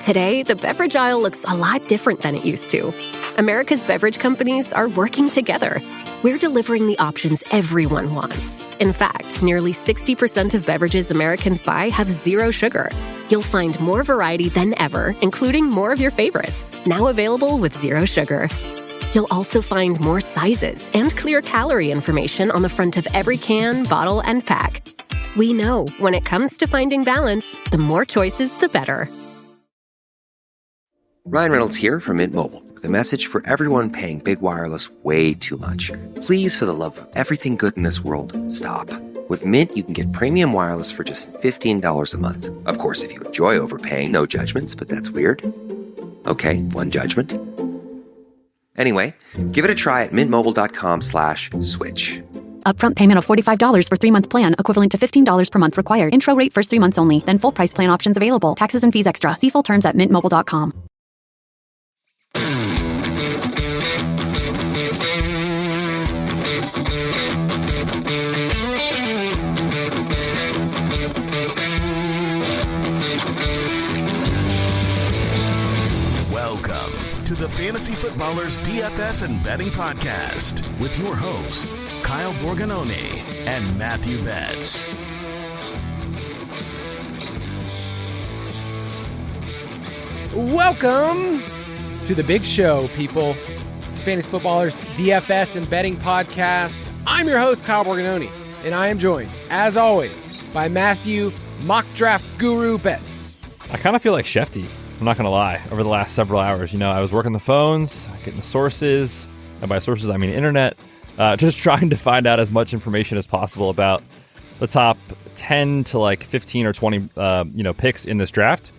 Today, the beverage aisle looks a lot different than it used to. America's beverage companies are working together. We're delivering the options everyone wants. In fact, nearly 60% of beverages Americans buy have zero sugar. You'll find more variety than ever, including more of your favorites, now available with zero sugar. You'll also find more sizes and clear calorie information on the front of every can, bottle, and pack. We know when it comes to finding balance, the more choices, the better. Ryan Reynolds here from Mint Mobile with a message for everyone paying big wireless way too much. Please, for the love of everything good in this world, stop. With Mint, you can get premium wireless for just $15 a month. Of course, if you enjoy overpaying, no judgments, but that's weird. Okay, one judgment. Anyway, give it a try at mintmobile.com/switch. Upfront payment of $45 for 3-month plan, equivalent to $15 per month required. Intro rate first 3 months only, then full price plan options available. Taxes and fees extra. See full terms at mintmobile.com. Welcome to the Fantasy Footballers DFS and Betting Podcast with your hosts, Kyle Borganoni and Matthew Betz. Welcome to the big show, people. It's Fantasy Footballers DFS and Betting Podcast. I'm your host, Kyle Borganoni, and I am joined, as always, by Matthew Mock Draft Guru Betz. I kind of feel like Shefty. I'm not going to lie. Over the last several hours, I was working the phones, getting the sources, and by sources, I mean internet, just trying to find out as much information as possible about the top 10 to like 15 or 20, picks in this draft.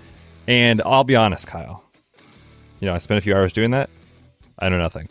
And I'll be honest, Kyle, I spent a few hours doing that. I know nothing.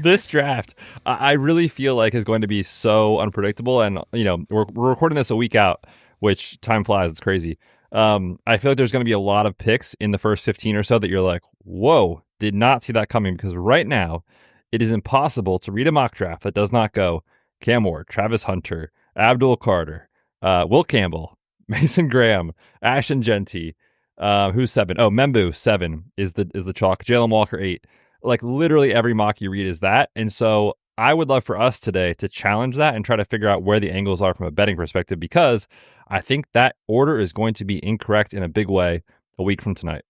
This draft, I really feel like is going to be so unpredictable. And, we're recording this a week out, which time flies. It's crazy. I feel like there's going to be a lot of picks in the first 15 or so that you're like, whoa, did not see that coming, because right now it is impossible to read a mock draft that does not go Cam Ward, Travis Hunter, Abdul Carter, Will Campbell, Mason Graham, Ashton Genty, who's 7? Oh, Membu 7 is the chalk. Jalen Walker 8. Like literally every mock you read is that. And so I would love for us today to challenge that and try to figure out where the angles are from a betting perspective, because I think that order is going to be incorrect in a big way a week from tonight.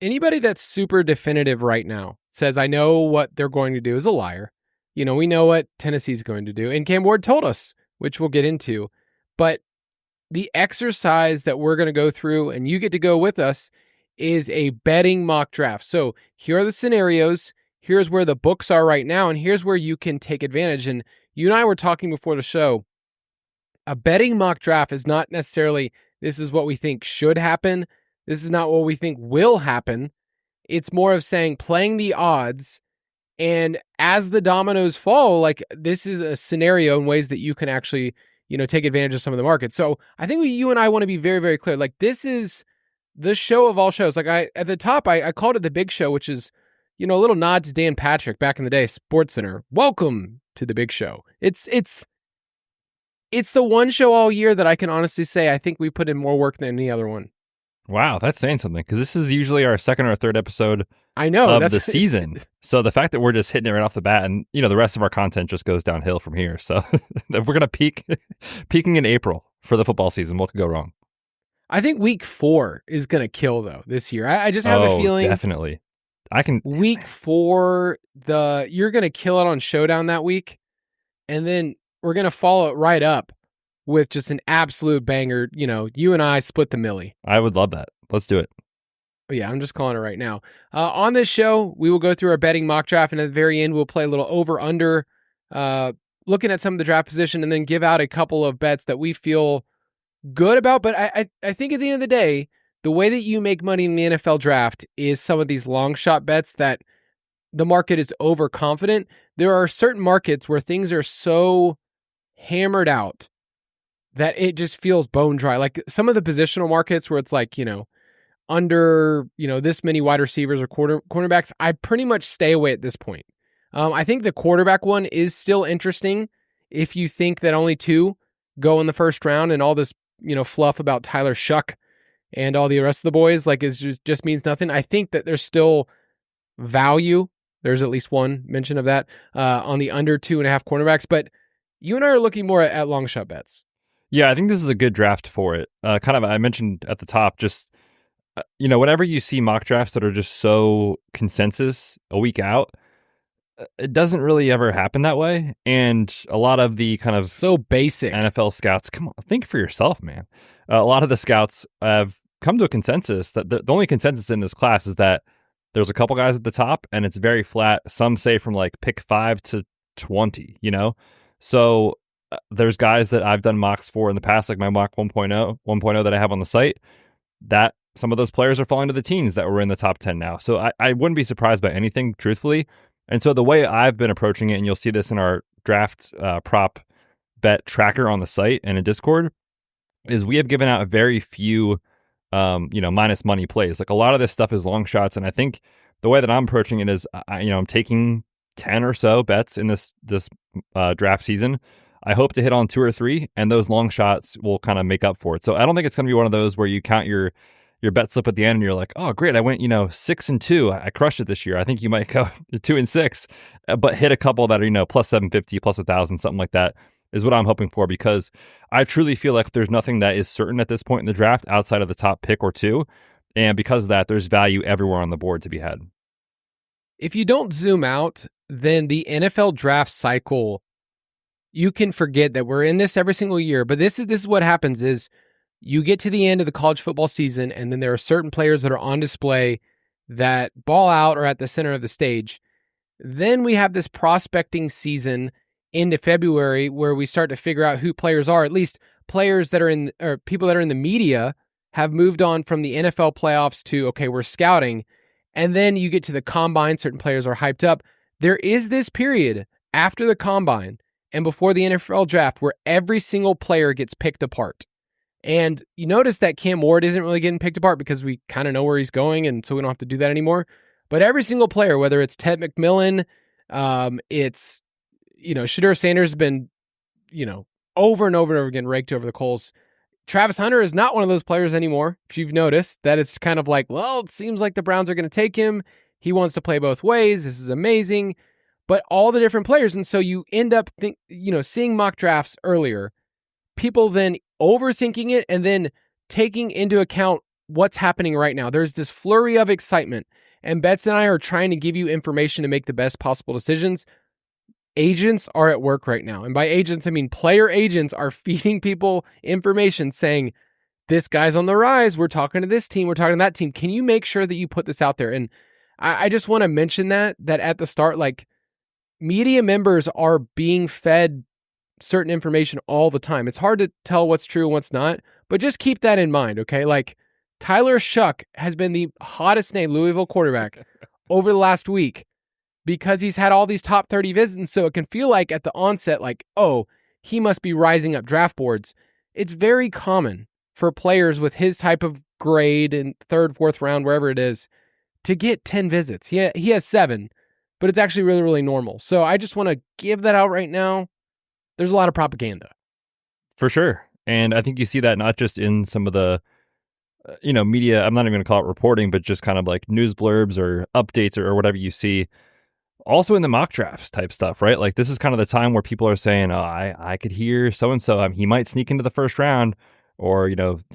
Anybody that's super definitive right now says, I know what they're going to do, is a liar. We know what Tennessee's going to do. And Cam Ward told us, which we'll get into. But the exercise that we're going to go through, and you get to go with us, is a betting mock draft. So here are the scenarios. Here's where the books are right now, and here's where you can take advantage. And you and I were talking before the show. A betting mock draft is not necessarily, this is what we think should happen. This is not what we think will happen. It's more of saying, playing the odds, and as the dominoes fall, like this is a scenario in ways that you can actually, take advantage of some of the markets. So I think you and I want to be very, very clear. Like, this is the show of all shows. Like at the top, I called it the big show, which is, a little nod to Dan Patrick back in the day, Sports Center. Welcome to the big show. It's the one show all year that I can honestly say I think we put in more work than any other one. Wow, that's saying something, because this is usually our second or third episode of the season. So the fact that we're just hitting it right off the bat, and the rest of our content just goes downhill from here. So if we're gonna peaking in April for the football season, what could go wrong? I think week 4 is gonna kill though this year. I just have a feeling. Definitely. Week 4, you're gonna kill it on Showdown that week, and then we're gonna follow it right up with just an absolute banger. You and I split the millie. I would love that. Let's do it. Yeah, I'm just calling it right now. On this show, we will go through our betting mock draft, and at the very end, we'll play a little over-under, looking at some of the draft position, and then give out a couple of bets that we feel good about. But I think at the end of the day, the way that you make money in the NFL draft is some of these long shot bets that the market is overconfident. There are certain markets where things are so hammered out that it just feels bone dry. Like some of the positional markets where it's like, under, this many wide receivers or cornerbacks, I pretty much stay away at this point. I think the quarterback one is still interesting if you think that only 2 go in the first round, and all this, fluff about Tyler Shuck and all the rest of the boys, like it just means nothing. I think that there's still value. There's at least one mention of that on the under 2.5 cornerbacks, but you and I are looking more at long shot bets. Yeah, I think this is a good draft for it. I mentioned at the top, just, whenever you see mock drafts that are just so consensus a week out, it doesn't really ever happen that way. And a lot of the kind of so basic NFL scouts, come on, think for yourself, man. A lot of the scouts have come to a consensus that the only consensus in this class is that there's a couple guys at the top and it's very flat. Some say from like pick 5 to 20, So there's guys that I've done mocks for in the past, like my mock 1.0 that I have on the site, that some of those players are falling to the teens that were in the top 10 now. So I wouldn't be surprised by anything, truthfully. And so the way I've been approaching it, and you'll see this in our draft prop bet tracker on the site and in Discord, is we have given out very few, minus money plays. Like a lot of this stuff is long shots. And I think the way that I'm approaching it is, I'm taking 10 or so bets in this draft season. I hope to hit on 2 or 3, and those long shots will kind of make up for it. So I don't think it's going to be one of those where you count your bet slip at the end and you're like, oh, great, I went, 6-2. I crushed it this year. I think you might go 2-6, but hit a couple that are, plus 750, plus 1,000, something like that is what I'm hoping for, because I truly feel like there's nothing that is certain at this point in the draft outside of the top pick or 2. And because of that, there's value everywhere on the board to be had. If you don't zoom out, then the NFL draft cycle, you can forget that we're in this every single year. But this is what happens is you get to the end of the college football season, and then there are certain players that are on display that ball out or at the center of the stage. Then we have this prospecting season into February where we start to figure out who players are. At least players that are or people that are in the media have moved on from the NFL playoffs to, okay, we're scouting. And then you get to the combine, certain players are hyped up. There is this period after the combine and before the NFL draft where every single player gets picked apart. And you notice that Cam Ward isn't really getting picked apart because we kind of know where he's going, and so we don't have to do that anymore. But every single player, whether it's Ted McMillan, it's, Shedeur Sanders has been, over and over and over again raked over the coals. Travis Hunter is not one of those players anymore. If you've noticed, that it's kind of like, well, it seems like the Browns are going to take him. He wants to play both ways. This is amazing. But all the different players. And so you end up, seeing mock drafts earlier, people then overthinking it and then taking into account what's happening right now. There's this flurry of excitement. And Betz and I are trying to give you information to make the best possible decisions. Agents are at work right now. And by agents, I mean player agents are feeding people information saying, this guy's on the rise. We're talking to this team. We're talking to that team. Can you make sure that you put this out there? And I just want to mention that at the start, like media members are being fed certain information all the time. It's hard to tell what's true and what's not, but just keep that in mind, okay? Like Tyler Shuck has been the hottest name Louisville quarterback over the last week, because he's had all these top 30 visits. And so it can feel like at the onset, like, oh, he must be rising up draft boards. It's very common for players with his type of grade in 3rd, 4th round, wherever it is, to get 10 visits. He has 7, but it's actually really, really normal. So I just want to give that out right now. There's a lot of propaganda. For sure. And I think you see that not just in some of the, media, I'm not even going to call it reporting, but just kind of like news blurbs or updates or whatever you see. Also in the mock drafts type stuff, right? Like this is kind of the time where people are saying, oh, I could hear so-and-so, he might sneak into the first round, or,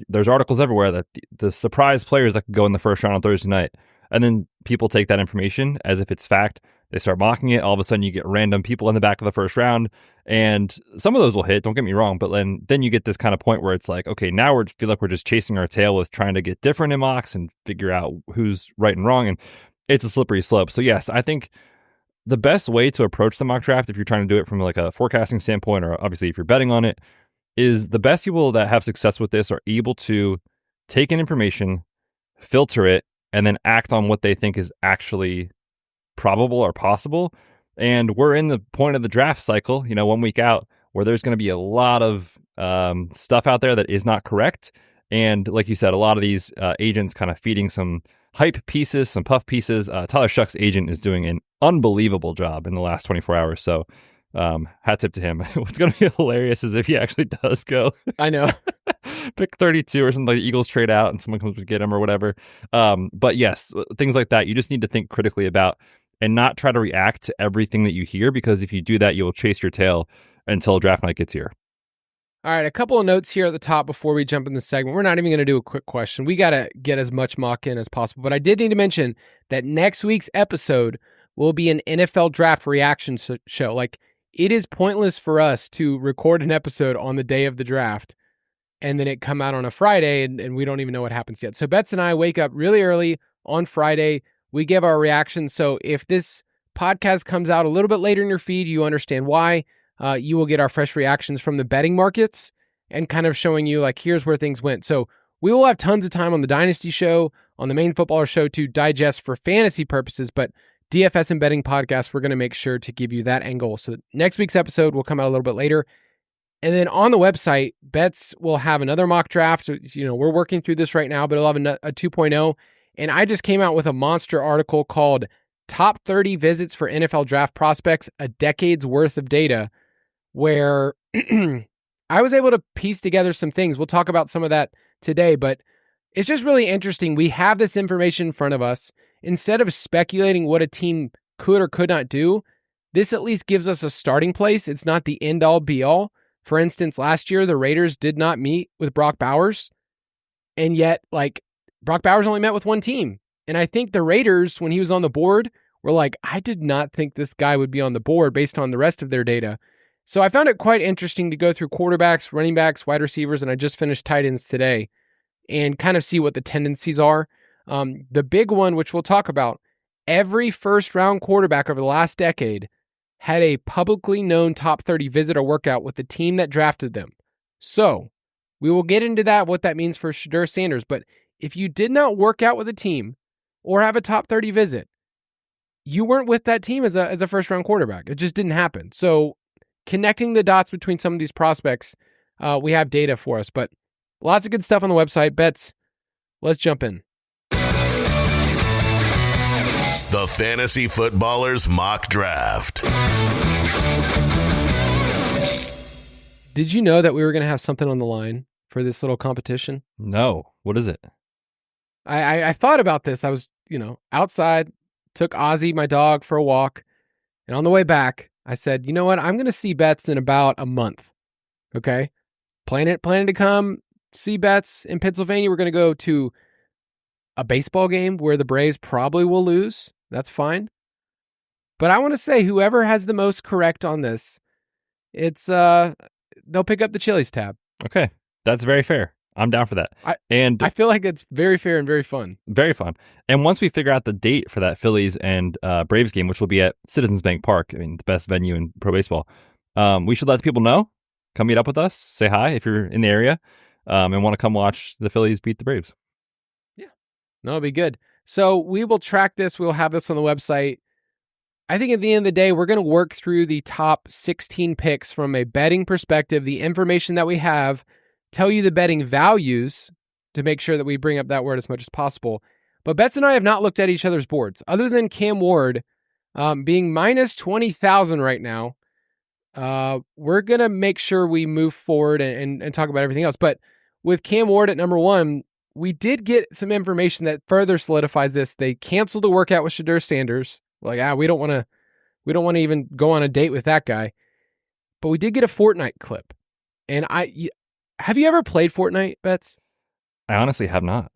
there's articles everywhere that the surprise players that could go in the first round on Thursday night. And then people take that information as if it's fact. They start mocking it. All of a sudden you get random people in the back of the first round, and some of those will hit, don't get me wrong, but then you get this kind of point where it's like, okay, now we feel like we're just chasing our tail with trying to get different in mocks and figure out who's right and wrong. And it's a slippery slope. So yes, I think the best way to approach the mock draft, if you're trying to do it from like a forecasting standpoint, or obviously if you're betting on it, is the best people that have success with this are able to take in information, filter it, and then act on what they think is actually probable or possible. And we're in the point of the draft cycle, 1 week out, where there's going to be a lot of stuff out there that is not correct. And like you said, a lot of these agents kind of feeding some hype pieces, some puff pieces. Tyler Shuck's agent is doing an unbelievable job in the last 24 hours. So hat tip to him. What's going to be hilarious is if he actually does go. I know. pick 32 or something, like the Eagles trade out and someone comes to get him or whatever. But yes, things like that, you just need to think critically about and not try to react to everything that you hear, because if you do that, you'll chase your tail until draft night gets here. All right, a couple of notes here at the top before we jump in the segment. We're not even going to do a quick question. We got to get as much mock in as possible. But I did need to mention that next week's episode will be an NFL draft reaction show. Like, it is pointless for us to record an episode on the day of the draft and then it come out on a Friday and we don't even know what happens yet. So Betz and I wake up really early on Friday. We give our reactions. So if this podcast comes out a little bit later in your feed, you understand why. You will get our fresh reactions from the betting markets and kind of showing you, like, here's where things went. So we will have tons of time on the Dynasty show, on the Main Footballer show to digest for fantasy purposes, but DFS and betting podcast, we're going to make sure to give you that angle. So next week's episode will come out a little bit later. And then on the website, Betz will have another mock draft. You know, we're working through this right now, but it'll have a 2.0. And I just came out with a monster article called Top 30 Visits for NFL Draft Prospects, a Decade's Worth of Data, where I was able to piece together some things. We'll talk about some of that today, but it's just really interesting. We have this information in front of us. Instead of speculating what a team could or could not do, this at least gives us a starting place. It's not the end-all, be-all. For instance, last year, the Raiders did not meet with Brock Bowers, and yet, like, Brock Bowers only met with one team. And I think the Raiders, when he was on the board, were like, I did not think this guy would be on the board based on the rest of their data. So I found it quite interesting to go through quarterbacks, running backs, wide receivers, and I just finished tight ends today, and kind of see what the tendencies are. The big one, which we'll talk about, every first-round quarterback over the last decade had a publicly known top 30 visit or workout with the team that drafted them. So we will get into that, what that means for Shedeur Sanders. But if you did not work out with a team or have a top 30 visit, you weren't with that team as a first-round quarterback. It just didn't happen. So connecting the dots between some of these prospects, we have data for us. But lots of good stuff on the website. Betz, let's jump in. The Fantasy Footballers Mock Draft. Did you know that we were going to have something on the line for this little competition? No. What is it? I thought about this. I was, outside, took Ozzy, my dog, for a walk. And on the way back, I said, you know what? I'm going to see Betz in about a month. Okay? Planning to come see Betz in Pennsylvania. We're going to go to a baseball game where the Braves probably will lose. That's fine. But I want to say whoever has the most correct on this, it's they'll pick up the Chili's tab. Okay. That's very fair. I'm down for that. I feel like it's very fair and very fun. Very fun. And once we figure out the date for that Phillies and Braves game, which will be at Citizens Bank Park, the best venue in pro baseball, we should let people know. Come meet up with us. Say hi if you're in the area and want to come watch the Phillies beat the Braves. Yeah. No, it'll be good. So we will track this. We'll have this on the website. I think at the end of the day, we're going to work through the top 16 picks from a betting perspective, the information that we have, tell you the betting values to make sure that we bring up that word as much as possible. But Betz and I have not looked at each other's boards. Other than Cam Ward being minus 20,000 right now, we're going to make sure we move forward and talk about everything else. But with Cam Ward at number one, we did get some information that further solidifies this. They canceled the workout with Shedeur Sanders. Like, we don't want to even go on a date with that guy. But we did get a Fortnite clip. And have you ever played Fortnite, Betz? I honestly have not.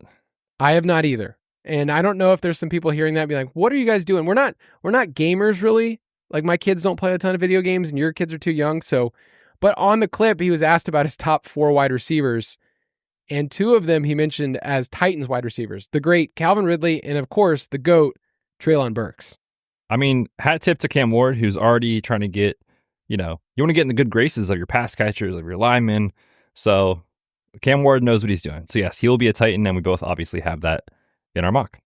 I have not either. And I don't know if there's some people hearing that and be like, what are you guys doing? We're not gamers really. Like, my kids don't play a ton of video games and your kids are too young. So, but on the clip, he was asked about his top 4 wide receivers. And 2 of them he mentioned as Titans wide receivers, the great Calvin Ridley and, of course, the GOAT, Treylon Burks. I mean, hat tip to Cam Ward, who's already trying to get, you want to get in the good graces of your pass catchers, of your linemen. So Cam Ward knows what he's doing. So, yes, he will be a Titan, and we both obviously have that in our mock.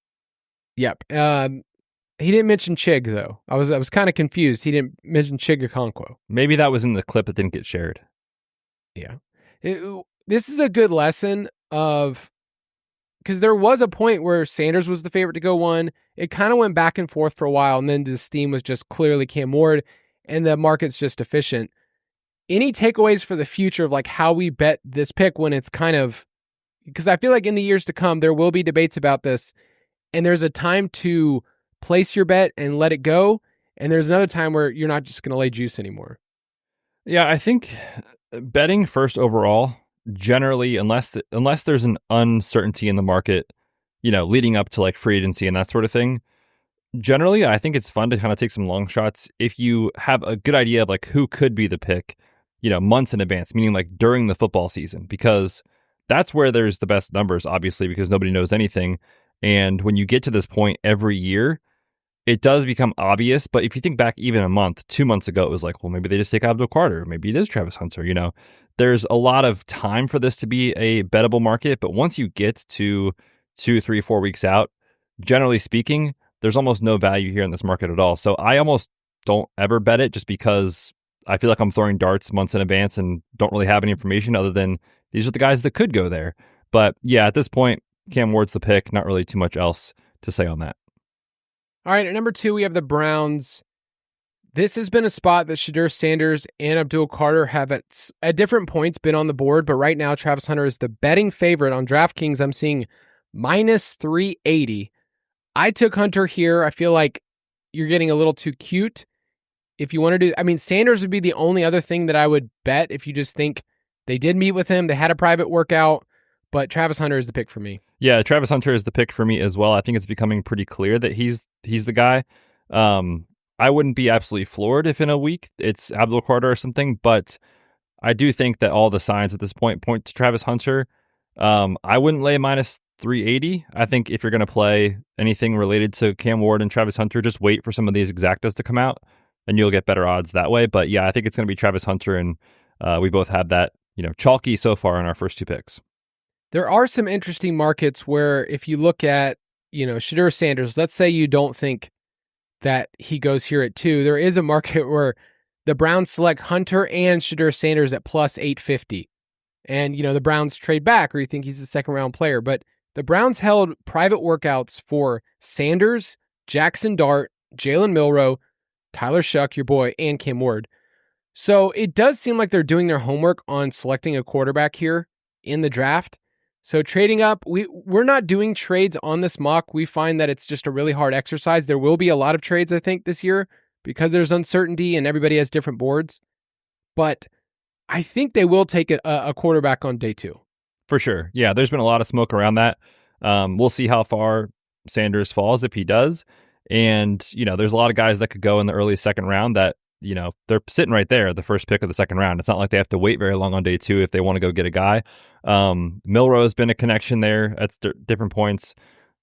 Yep. He didn't mention Chig, though. I was kind of confused. He didn't mention Chig Okonkwo. Maybe that was in the clip that didn't get shared. Yeah. This is a good lesson of, because there was a point where Sanders was the favorite to go 1. It kind of went back and forth for a while, and then the steam was just clearly Cam Ward, and the market's just efficient. any takeaways for the future of like how we bet this pick when it's kind of, because I feel like in the years to come, there will be debates about this, and there's a time to place your bet and let it go. And there's another time where you're not just going to lay juice anymore. Yeah, I think betting first overall, generally, unless there's an uncertainty in the market, leading up to like free agency and that sort of thing, generally, I think it's fun to kind of take some long shots if you have a good idea of like who could be the pick, months in advance, meaning like during the football season, because that's where there's the best numbers, obviously, because nobody knows anything. And when you get to this point every year, it does become obvious. But if you think back even a month, 2 months ago, it was like, well, maybe they just take Abdul Carter. Maybe it is Travis Hunter. There's a lot of time for this to be a bettable market. But once you get to 2, 3, 4 weeks out, generally speaking, there's almost no value here in this market at all. So I almost don't ever bet it just because I feel like I'm throwing darts months in advance and don't really have any information other than these are the guys that could go there. But yeah, at this point, Cam Ward's the pick. Not really too much else to say on that. All right, at number 2, we have the Browns. This has been a spot that Shedeur Sanders and Abdul Carter have at different points been on the board, but right now Travis Hunter is the betting favorite on DraftKings. I'm seeing minus 380. I took Hunter here. I feel like you're getting a little too cute. If you want to do, Sanders would be the only other thing that I would bet if you just think they did meet with him, they had a private workout, but Travis Hunter is the pick for me. Yeah, Travis Hunter is the pick for me as well. I think it's becoming pretty clear that he's the guy. I wouldn't be absolutely floored if in a week it's Abdul Carter or something, but I do think that all the signs at this point to Travis Hunter. I wouldn't lay minus 380. I think if you're going to play anything related to Cam Ward and Travis Hunter, just wait for some of these exactas to come out and you'll get better odds that way. But yeah, I think it's going to be Travis Hunter, and we both have that, chalky so far in our first 2 picks. There are some interesting markets where if you look at, Shedeur Sanders, let's say you don't think that he goes here at 2. There is a market where the Browns select Hunter and Shedeur Sanders at plus 850. And, the Browns trade back or you think he's a second round player. But the Browns held private workouts for Sanders, Jackson Dart, Jalen Milroe, Tyler Shuck, your boy, and Cam Ward. So it does seem like they're doing their homework on selecting a quarterback here in the draft. So trading up, we're not doing trades on this mock. We find that it's just a really hard exercise. There will be a lot of trades, I think, this year because there's uncertainty and everybody has different boards. But I think they will take a quarterback on day 2. For sure. Yeah, there's been a lot of smoke around that. We'll see how far Sanders falls if he does. And, there's a lot of guys that could go in the early second round that, they're sitting right there, the first pick of the second round. It's not like they have to wait very long on day 2 if they want to go get a guy. Milroe has been a connection there at different points.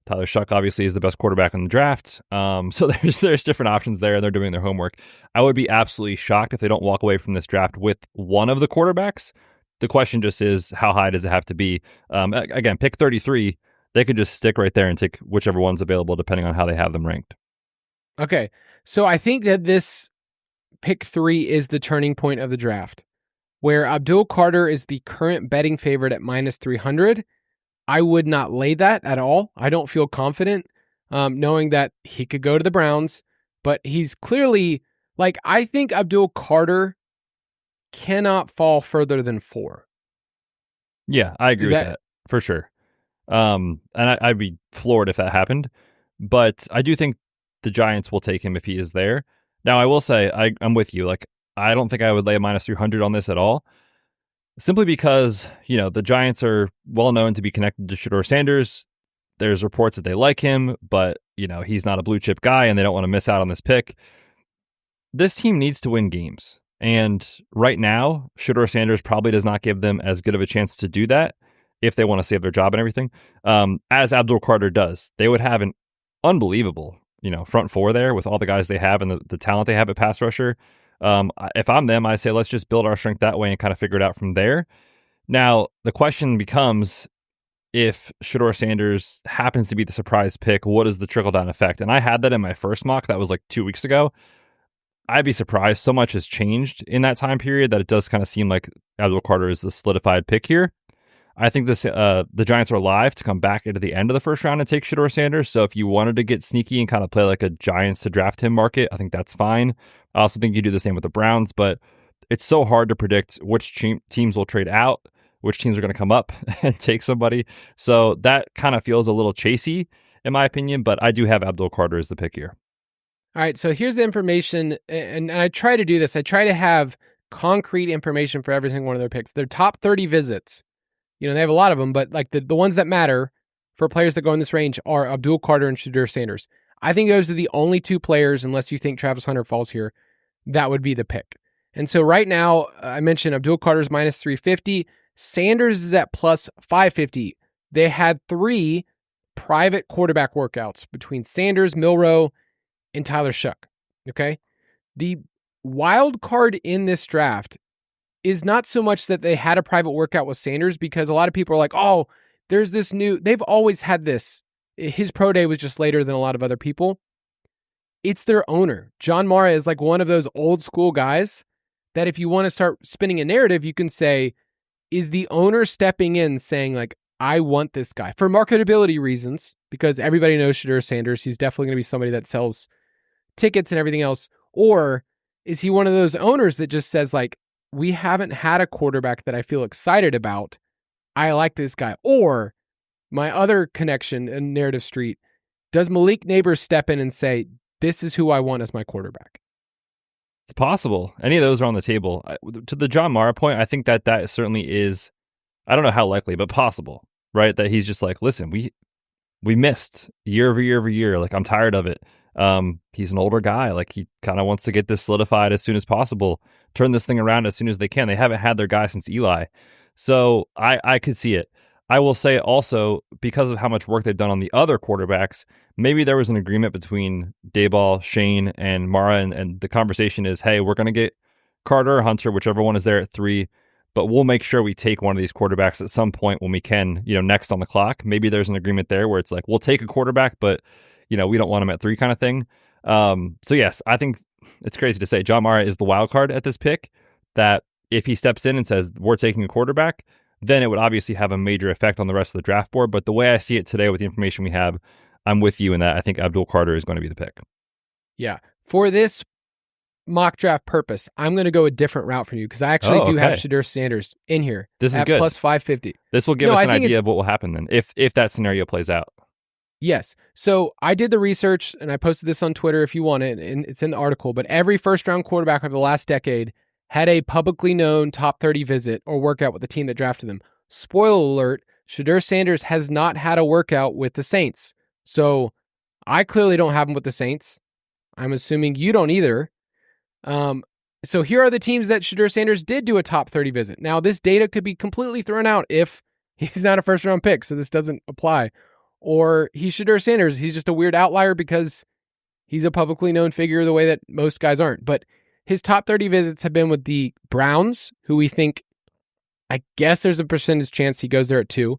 Tyler Shuck obviously is the best quarterback in the draft. So there's different options there, and they're doing their homework. I would be absolutely shocked if they don't walk away from this draft with one of the quarterbacks. The question just is, how high does it have to be? Again, pick 33. They could just stick right there and take whichever one's available depending on how they have them ranked. Okay, so I think that this pick 3 is the turning point of the draft, where Abdul Carter is the current betting favorite at minus 300. I would not lay that at all. I don't feel confident knowing that he could go to the Browns, but he's clearly, I think Abdul Carter cannot fall further than 4. Yeah, I agree with that for sure. And I'd be floored if that happened, but I do think the Giants will take him if he is there. Now, I will say, I'm with you. I don't think I would lay a minus 300 on this at all, simply because, the Giants are well known to be connected to Shedeur Sanders. There's reports that they like him, but, he's not a blue chip guy and they don't want to miss out on this pick. This team needs to win games. And right now, Shedeur Sanders probably does not give them as good of a chance to do that if they want to save their job and everything, as Abdul Carter does. They would have an unbelievable front 4 there with all the guys they have and the talent they have at pass rusher. If I'm them, I say, let's just build our strength that way and kind of figure it out from there. Now, the question becomes, if Shedeur Sanders happens to be the surprise pick, what is the trickle-down effect? And I had that in my first mock. That was 2 weeks ago. I'd be surprised. So much has changed in that time period that it does kind of seem like Abdul Carter is the solidified pick here. I think the Giants are live to come back into the end of the first round and take Shedeur Sanders. So if you wanted to get sneaky and kind of play like a Giants to draft him market, I think that's fine. I also think you do the same with the Browns, but it's so hard to predict which teams will trade out, which teams are going to come up and take somebody. So that kind of feels a little chasey in my opinion, but I do have Abdul Carter as the pick here. All right, so here's the information, and I try to do this. I try to have concrete information for every single one of their picks. Their top 30 visits, they have a lot of them, but like the ones that matter for players that go in this range are Abdul Carter and Shedeur Sanders. I think those are the only two players, unless you think Travis Hunter falls here, that would be the pick. And so right now, I mentioned Abdul Carter's minus 350. Sanders is at plus 550. They had 3 private quarterback workouts between Sanders, Milroe, and Tyler Shuck. Okay? The wild card in this draft is not so much that they had a private workout with Sanders, because a lot of people are like, oh, there's this new, they've always had this. His pro day was just later than a lot of other people. It's their owner. John Mara is like one of those old school guys that if you want to start spinning a narrative, you can say, is the owner stepping in saying like, I want this guy for marketability reasons, because everybody knows Shedeur Sanders. He's definitely going to be somebody that sells tickets and everything else. Or is he one of those owners that just says like, we haven't had a quarterback that I feel excited about. I like this guy. Or my other connection in Narrative Street, does Malik Neighbors step in and say, this is who I want as my quarterback? It's possible. Any of those are on the table. To the John Mara point, I think that certainly is, I don't know how likely, but possible, right? That he's just like, listen, we missed year over year over year. Like, I'm tired of it. He's an older guy. Like, he kind of wants to get this solidified as soon as possible, turn this thing around as soon as they can. They haven't had their guy since Eli. So I could see it. I will say also, because of how much work they've done on the other quarterbacks, maybe there was an agreement between Daboll, Shane, and Mara, and the conversation is, hey, we're going to get Carter or Hunter, whichever one is there at 3, but we'll make sure we take one of these quarterbacks at some point when we can, next on the clock. Maybe there's an agreement there where it's like, we'll take a quarterback, but, we don't want him at 3 kind of thing. So yes, I think it's crazy to say John Mara is the wild card at this pick, that if he steps in and says, we're taking a quarterback, then it would obviously have a major effect on the rest of the draft board. But the way I see it today with the information we have, I'm with you in that I think Abdul Carter is going to be the pick. Yeah. For this mock draft purpose, I'm going to go a different route for you, because I actually do have Shedeur Sanders in here. This is at good. Plus 550. This will give us an idea of what will happen then, if that scenario plays out. Yes. So I did the research, and I posted this on Twitter if you want it, and it's in the article, but every first-round quarterback over the last decade had a publicly known top 30 visit or workout with the team that drafted them. Spoiler alert, Shedeur Sanders has not had a workout with the Saints. So I clearly don't have him with the Saints. I'm assuming you don't either. So here are the teams that Shedeur Sanders did do a top 30 visit. Now, this data could be completely thrown out if he's not a first-round pick, so this doesn't apply. Or he's Shedeur Sanders. He's just a weird outlier because he's a publicly known figure the way that most guys aren't. But his top 30 visits have been with the Browns, who we think, I guess there's a percentage chance he goes there at 2.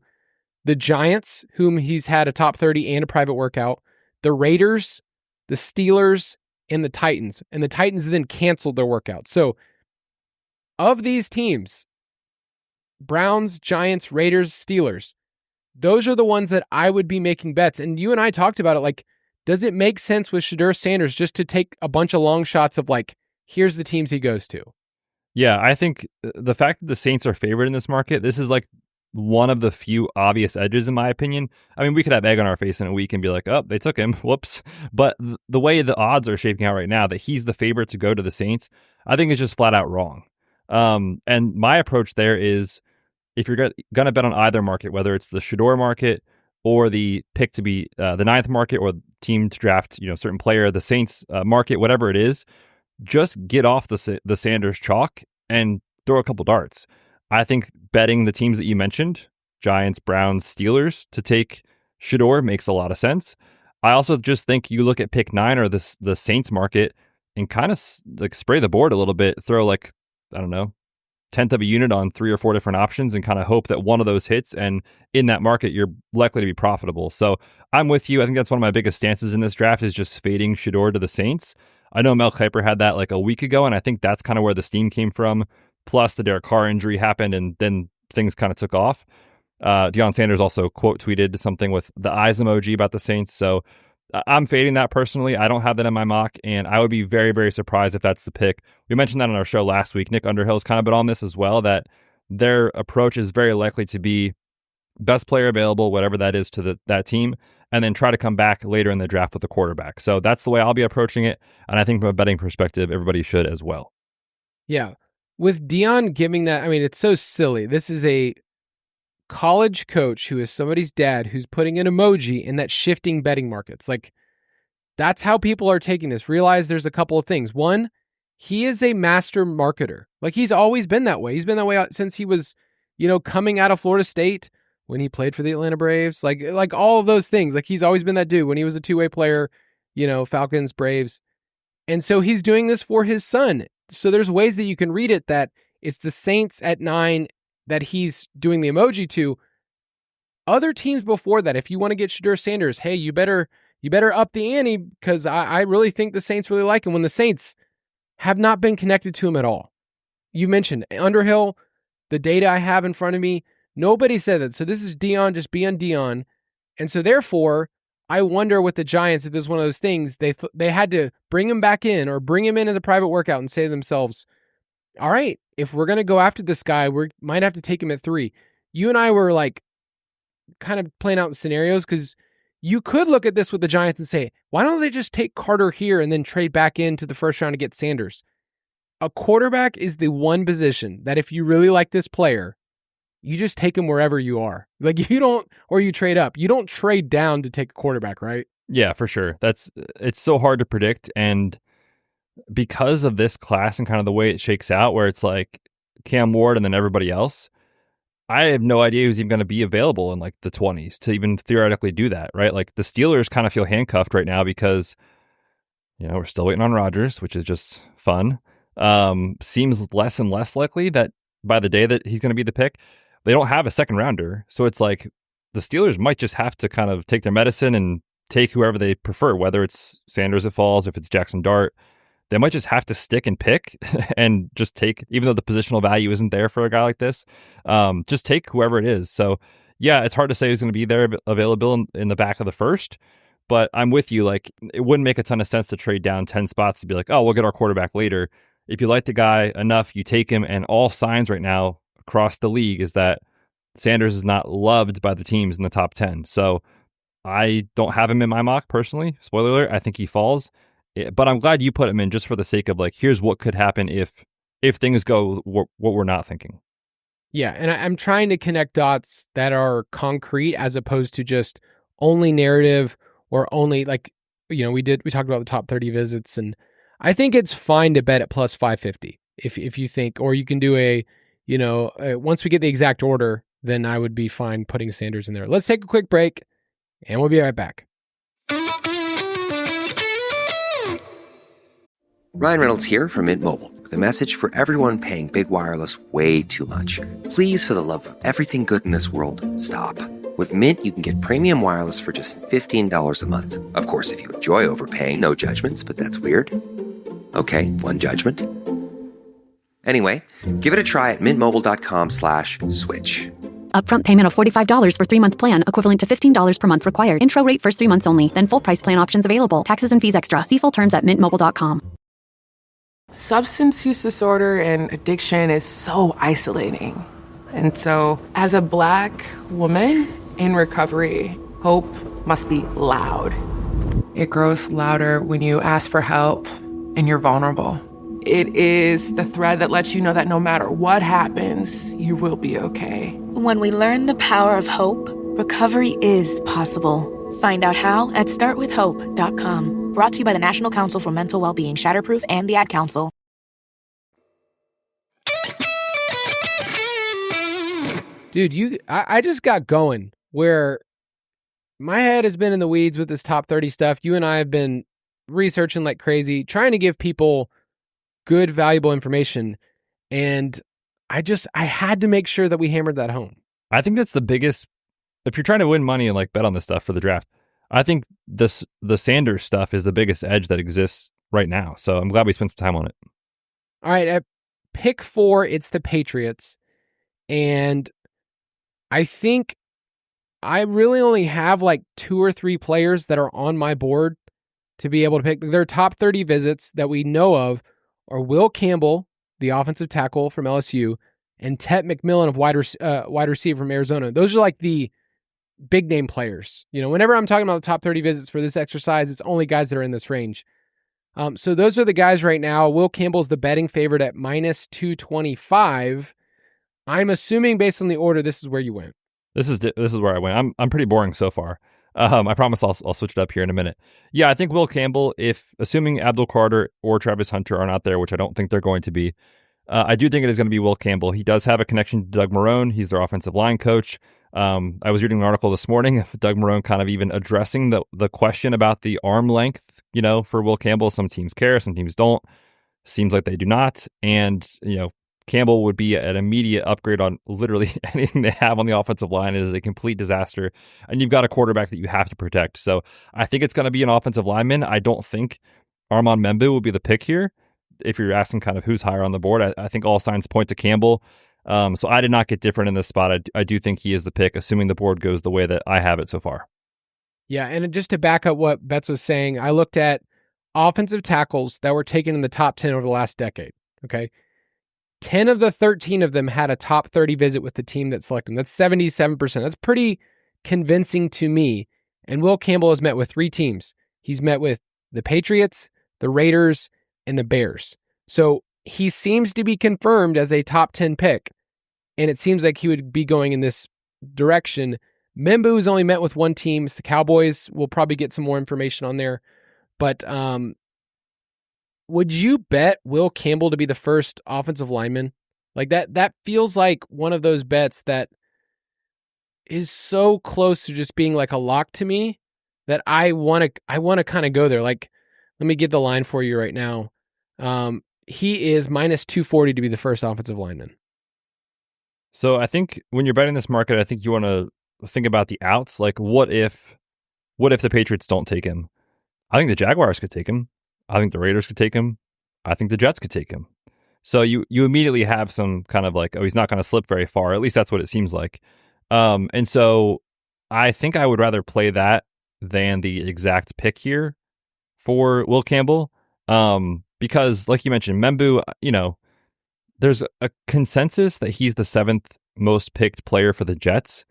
The Giants, whom he's had a top 30 and a private workout. The Raiders, the Steelers, and the Titans. And the Titans then canceled their workout. So of these teams, Browns, Giants, Raiders, Steelers, those are the ones that I would be making bets. And you and I talked about it. Like, does it make sense with Shedeur Sanders just to take a bunch of long shots of like, here's the teams he goes to? Yeah, I think the fact that the Saints are favored in this market, this is like one of the few obvious edges, in my opinion. I mean, we could have egg on our face in a week and be like, oh, they took him. Whoops. But the way the odds are shaping out right now, that he's the favorite to go to the Saints, I think it's just flat out wrong. And my approach there is, if you're going to bet on either market, whether it's the Shedeur market or the pick to be the 9th market, or team to draft, certain player, the Saints market, whatever it is, just get off the Sanders chalk and throw a couple darts. I think betting the teams that you mentioned, Giants, Browns, Steelers, to take Shedeur makes a lot of sense. I also just think you look at pick 9 or the Saints market and kind of like spray the board a little bit, throw like, I don't know, 10th of a unit on 3 or 4 different options and kind of hope that one of those hits. And in that market, you're likely to be profitable. So I'm with you. I think that's one of my biggest stances in this draft, is just fading Shedeur to the Saints. I know Mel Kiper had that like a week ago, and I think that's kind of where the steam came from. Plus the Derek Carr injury happened, and then things kind of took off. Deion Sanders also quote tweeted something with the eyes emoji about the Saints. So I'm fading that personally. I don't have that in my mock, and I would be very, very surprised if that's the pick. We mentioned that on our show last week. Nick Underhill's kind of been on this as well, that their approach is very likely to be best player available, whatever that is to that team, and then try to come back later in the draft with a quarterback. So that's the way I'll be approaching it, and I think from a betting perspective, everybody should as well. Yeah. With Deion giving that, I mean, it's so silly. This is a college coach who is somebody's dad who's putting an emoji in that shifting betting markets. Like, that's how people are taking this. Realize there's a couple of things. One, he is a master marketer. Like, he's always been that way. He's been that way since he was, coming out of Florida State, when he played for the Atlanta Braves, like all of those things. Like, he's always been that dude when he was a two-way player, Falcons, Braves. And so he's doing this for his son. So there's ways that you can read it that it's the Saints at 9 that he's doing the emoji to. Other teams before that, if you want to get Shedeur Sanders, hey, you better up the ante, because I really think the Saints really like him, when the Saints have not been connected to him at all. You mentioned Underhill, the data I have in front of me, nobody said that. So this is Deion just being Deion. And so therefore, I wonder with the Giants, if this is one of those things, they had to bring him back in or bring him in as a private workout and say to themselves, all right, if we're going to go after this guy, we might have to take him at 3. You and I were like kind of playing out scenarios, because you could look at this with the Giants and say, why don't they just take Carter here and then trade back into the first round to get Sanders? A quarterback is the one position that if you really like this player, you just take him wherever you are. Like, you don't, or you trade up. You don't trade down to take a quarterback, right? Yeah, for sure. It's so hard to predict. And because of this class and kind of the way it shakes out, where it's like Cam Ward and then everybody else, I have no idea who's even going to be available in like the 20s to even theoretically do that, right? Like, the Steelers kind of feel handcuffed right now because, we're still waiting on Rodgers, which is just fun. Seems less and less likely that by the day that he's going to be the pick, they don't have a second rounder. So it's like the Steelers might just have to kind of take their medicine and take whoever they prefer, whether it's Sanders that falls, if it's Jackson Dart. They might just have to stick and pick and just take, even though the positional value isn't there for a guy like this, just take whoever it is. So yeah, it's hard to say who's going to be there available in the back of the first, but I'm with you. Like, it wouldn't make a ton of sense to trade down 10 spots to be like, oh, we'll get our quarterback later. If you like the guy enough, you take him, and all signs right now across the league is that Sanders is not loved by the teams in the top 10. So I don't have him in my mock personally. Spoiler alert, I think he falls. But I'm glad you put him in just for the sake of like, here's what could happen if things go what we're not thinking. Yeah, and I'm trying to connect dots that are concrete as opposed to just only narrative or only like, we talked about the top 30 visits, and I think it's fine to bet at plus 550 if you think, or you can do once we get the exact order, then I would be fine putting Sanders in there. Let's take a quick break, and we'll be right back. Ryan Reynolds here from Mint Mobile with a message for everyone paying big wireless way too much. Please, for the love of everything good in this world, stop. With Mint, you can get premium wireless for just $15 a month. Of course, if you enjoy overpaying, no judgments, but that's weird. Okay, one judgment. Anyway, give it a try at mintmobile.com/switch. Upfront payment of $45 for 3-month plan, equivalent to $15 per month required. Intro rate first 3 months only. Then full price plan options available. Taxes and fees extra. See full terms at mintmobile.com. Substance use disorder and addiction is so isolating. And so, as a Black woman in recovery, hope must be loud. It grows louder when you ask for help and you're vulnerable. It is the thread that lets you know that no matter what happens, you will be okay. When we learn the power of hope, recovery is possible. Find out how at startwithhope.com. Brought to you by the National Council for Mental Wellbeing, Shatterproof, and the Ad Council. Dude, I just got going where my head has been in the weeds with this top 30 stuff. You and I have been researching like crazy, trying to give people good, valuable information. And I had to make sure that we hammered that home. I think that's the biggest, if you're trying to win money and like bet on this stuff for the draft, I think the Sanders stuff is the biggest edge that exists right now. So I'm glad we spent some time on it. All right. At pick 4, it's the Patriots. And I think I really only have like 2 or 3 players that are on my board to be able to pick. Their top 30 visits that we know of are Will Campbell, the offensive tackle from LSU, and Tet McMillan of wide receiver from Arizona. Those are like the big name players. Whenever I'm talking about the top 30 visits for this exercise, it's only guys that are in this range. So those are the guys right now. Will Campbell's the betting favorite at minus 225. I'm assuming based on the order, this is where you went. This is where I went. I'm pretty boring so far. I promise I'll switch it up here in a minute. Yeah, I think Will Campbell, assuming Abdul Carter or Travis Hunter are not there, which I don't think they're going to be, I do think it is going to be Will Campbell. He does have a connection to Doug Marrone. He's their offensive line coach. I was reading an article this morning of Doug Marrone kind of even addressing the question about the arm length, for Will Campbell. Some teams care, some teams don't. Seems like they do not. And, Campbell would be an immediate upgrade on literally anything they have on the offensive line. It is a complete disaster. And you've got a quarterback that you have to protect. So I think it's going to be an offensive lineman. I don't think Armand Membu will be the pick here. If you're asking kind of who's higher on the board, I think all signs point to Campbell. So I did not get different in this spot. I do think he is the pick, assuming the board goes the way that I have it so far. Yeah, and just to back up what Betz was saying, I looked at offensive tackles that were taken in the top 10 over the last decade, okay? 10 of the 13 of them had a top 30 visit with the team that selected them. That's 77%. That's pretty convincing to me. And Will Campbell has met with 3 teams. He's met with the Patriots, the Raiders, and the Bears. So he seems to be confirmed as a top 10 pick. And it seems like he would be going in this direction. Membu's only met with 1 team. It's the Cowboys. We'll probably get some more information on there. But would you bet Will Campbell to be the first offensive lineman? Like that feels like one of those bets that is so close to just being like a lock to me that I want to kind of go there. Like, let me get the line for you right now. He is minus 240 to be the first offensive lineman. So I think when you're betting this market, I think you want to think about the outs. Like, what if the Patriots don't take him? I think the Jaguars could take him. I think the Raiders could take him. I think the Jets could take him. So you immediately have some kind of like, oh, he's not going to slip very far. At least that's what it seems like. And so I think I would rather play that than the exact pick here for Will Campbell. Because like you mentioned, Membu, there's a consensus that he's the 7th most picked player for the Jets.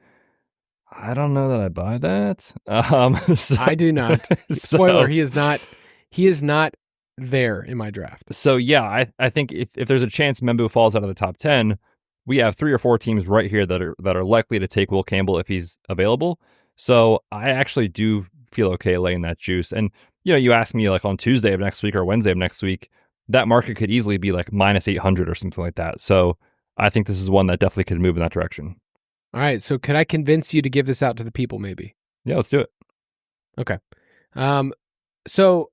I don't know that I buy that. I do not. Spoiler, he is not. He is not there in my draft. So yeah, I think if there's a chance Membu falls out of the top 10, we have 3 or 4 teams right here that are likely to take Will Campbell if he's available. So I actually do feel okay laying that juice. And you asked me like on Tuesday of next week or Wednesday of next week, that market could easily be like minus 800 or something like that. So I think this is one that definitely could move in that direction. All right. So could I convince you to give this out to the people maybe? Yeah, let's do it. Okay. So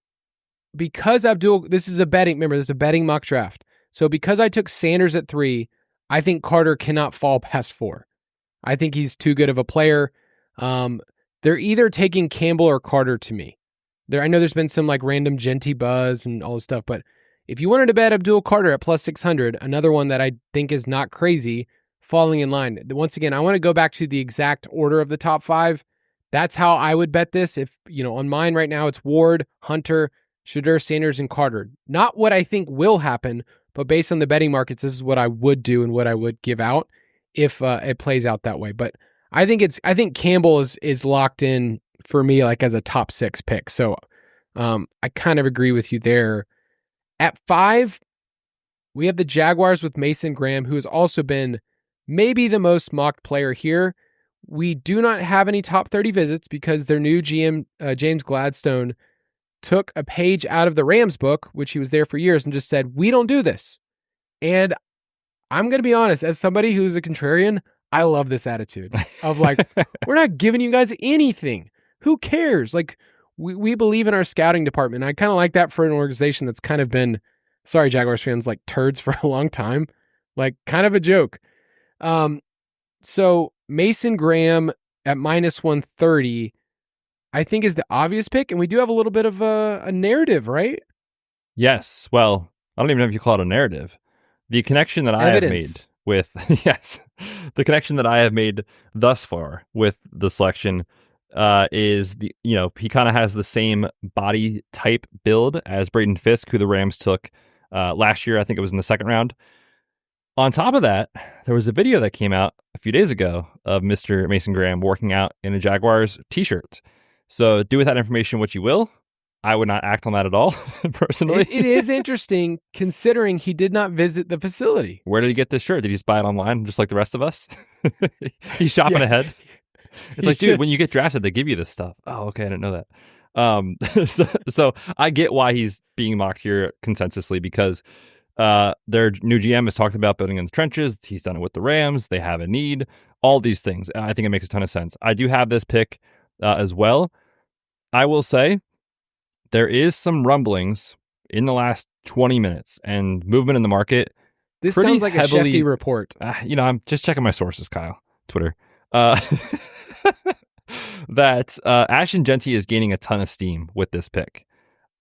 because this is a betting mock draft. So because I took Sanders at 3, I think Carter cannot fall past 4. I think he's too good of a player. They're either taking Campbell or Carter to me. I know there's been some like random Genty buzz and all this stuff, but if you wanted to bet Abdul Carter at plus 600, another one that I think is not crazy, falling in line. Once again, I want to go back to the exact order of the top 5. That's how I would bet this. If, on mine right now, it's Ward, Hunter, Shadur Sanders, and Carter. Not what I think will happen, but based on the betting markets, this is what I would do and what I would give out if it plays out that way. But I think Campbell is locked in for me, like as a top 6 pick. So I kind of agree with you there. At 5, we have the Jaguars with Mason Graham, who has also been maybe the most mocked player here. We do not have any top 30 visits because their new GM, James Gladstone, took a page out of the Rams book, which he was there for years, and just said, we don't do this. And I'm going to be honest, as somebody who's a contrarian, I love this attitude of like, we're not giving you guys anything. Who cares? Like, we believe in our scouting department. I kind of like that for an organization that's kind of been, sorry, Jaguars fans, like turds for a long time. Like, kind of a joke. So Mason Graham at minus 130, I think is the obvious pick. And we do have a little bit of a narrative, right? Yes. Well, I don't even know if you call it a narrative. The connection that I have made with, yes, The connection that I have made thus far with the selection is he kind of has the same body type build as Braden Fisk, who the Rams took last year. I think it was in the second round. On top of that, there was a video that came out a few days ago of Mr. Mason Graham working out in a Jaguars t-shirt. So do with that information what you will. I would not act on that at all, personally. It is interesting considering he did not visit the facility. Where did he get this shirt? Did he just buy it online just like the rest of us? He's shopping ahead. It's like, dude, when you get drafted, they give you this stuff. Oh, okay, I didn't know that. So I get why he's being mocked here consensusly, because their new GM has talked about building in the trenches. He's done it with the Rams. They have a need. All these things. I think it makes a ton of sense. I do have this pick as well. I will say there is some rumblings in the last 20 minutes and movement in the market. This sounds like heavily, a Shefty report. I'm just checking my sources, Kyle. Twitter. That Ashton Genty is gaining a ton of steam with this pick.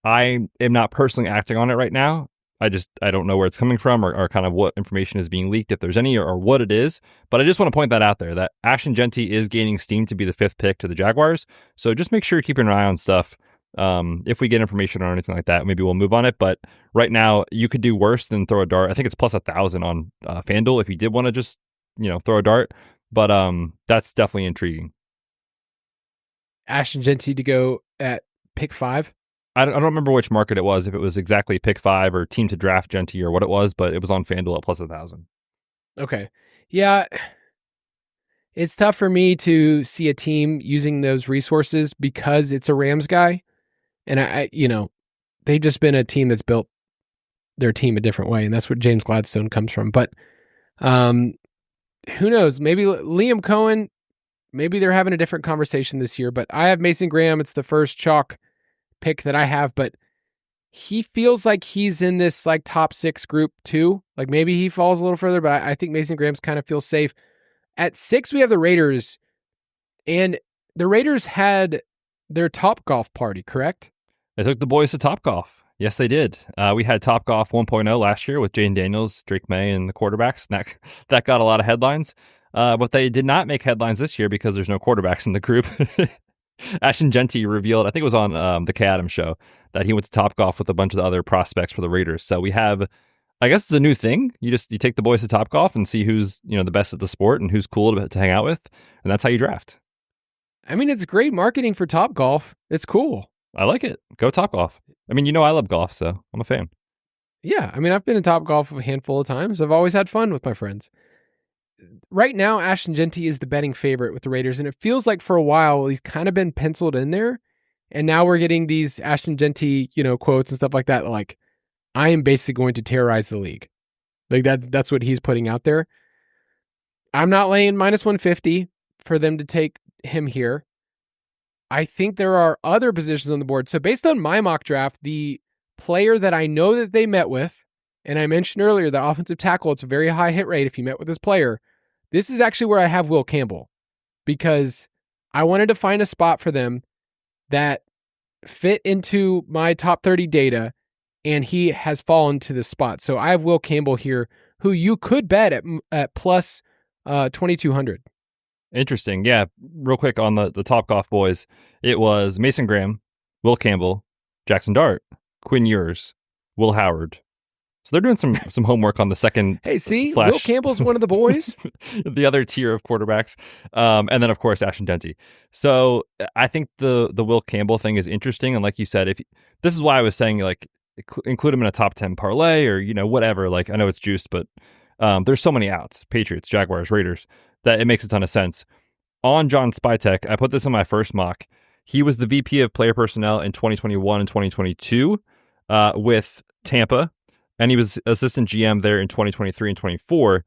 I am not personally acting on it right now. I don't know where it's coming from or kind of what information is being leaked, if there's any, or what it is. But I just want to point that out there, that Ashton Genty is gaining steam to be the 5th pick to the Jaguars. So just make sure you're keeping an eye on stuff. If we get information or anything like that, maybe we'll move on it. But right now, you could do worse than throw a dart. I think it's plus 1,000 on FanDuel if you did want to just throw a dart. But that's definitely intriguing. Ashton Genty to go at pick 5. I don't remember which market it was, if it was exactly pick 5 or team to draft Genty or what it was, but it was on FanDuel at plus 1,000. Okay. Yeah. It's tough for me to see a team using those resources because it's a Rams guy. And they've just been a team that's built their team a different way. And that's what James Gladstone comes from. But who knows? Maybe Liam Cohen, maybe they're having a different conversation this year. But I have Mason Graham. It's the first chalk pick that I have, but he feels like he's in this like top 6 group too. Like maybe he falls a little further, but I think Mason Graham's kind of feels safe. At 6, we have the Raiders, and the Raiders had their Top Golf party, correct? They took the boys to Top Golf. Yes, they did. We had Top Golf 1.0 last year with Jane Daniels, Drake May, and the quarterbacks. That got a lot of headlines, but they did not make headlines this year because there's no quarterbacks in the group. Ashton Genty revealed, I think it was on the Kay Adams show, that he went to Top Golf with a bunch of the other prospects for the Raiders. So we have, I guess it's a new thing. You take the boys to Top Golf and see who's the best at the sport and who's cool to hang out with, and that's how you draft. I mean, it's great marketing for Top Golf. It's cool. I like it. Go Top Golf. I mean, I love golf, so I'm a fan. Yeah, I mean, I've been in Top Golf a handful of times. I've always had fun with my friends. Right now, Ashton Genty is the betting favorite with the Raiders, and it feels like for a while he's kind of been penciled in there, and now we're getting these Ashton Genty, quotes and stuff like that. Like, I am basically going to terrorize the league. Like that's what he's putting out there. I'm not laying minus 150 for them to take him here. I think there are other positions on the board. So based on my mock draft, the player that I know that they met with, and I mentioned earlier that offensive tackle, it's a very high hit rate if you met with this player. This is actually where I have Will Campbell, because I wanted to find a spot for them that fit into my top 30 data, and he has fallen to this spot. So I have Will Campbell here, who you could bet at plus 2,200. Interesting. Yeah. Real quick on the Top Golf boys, it was Mason Graham, Will Campbell, Jackson Dart, Quinn Ewers, Will Howard. So they're doing some homework on the second. Hey, see, Will Campbell's one of the boys. The other tier of quarterbacks, and then of course Ashton Genty. So I think the Will Campbell thing is interesting, and like you said, this is why I was saying like include him in a top 10 parlay or whatever. Like I know it's juiced, but there's so many outs: Patriots, Jaguars, Raiders, that it makes a ton of sense. On John Spytek, I put this in my first mock. He was the VP of player personnel in 2021 and 2022 with Tampa. And he was assistant GM there in 2023 and 24.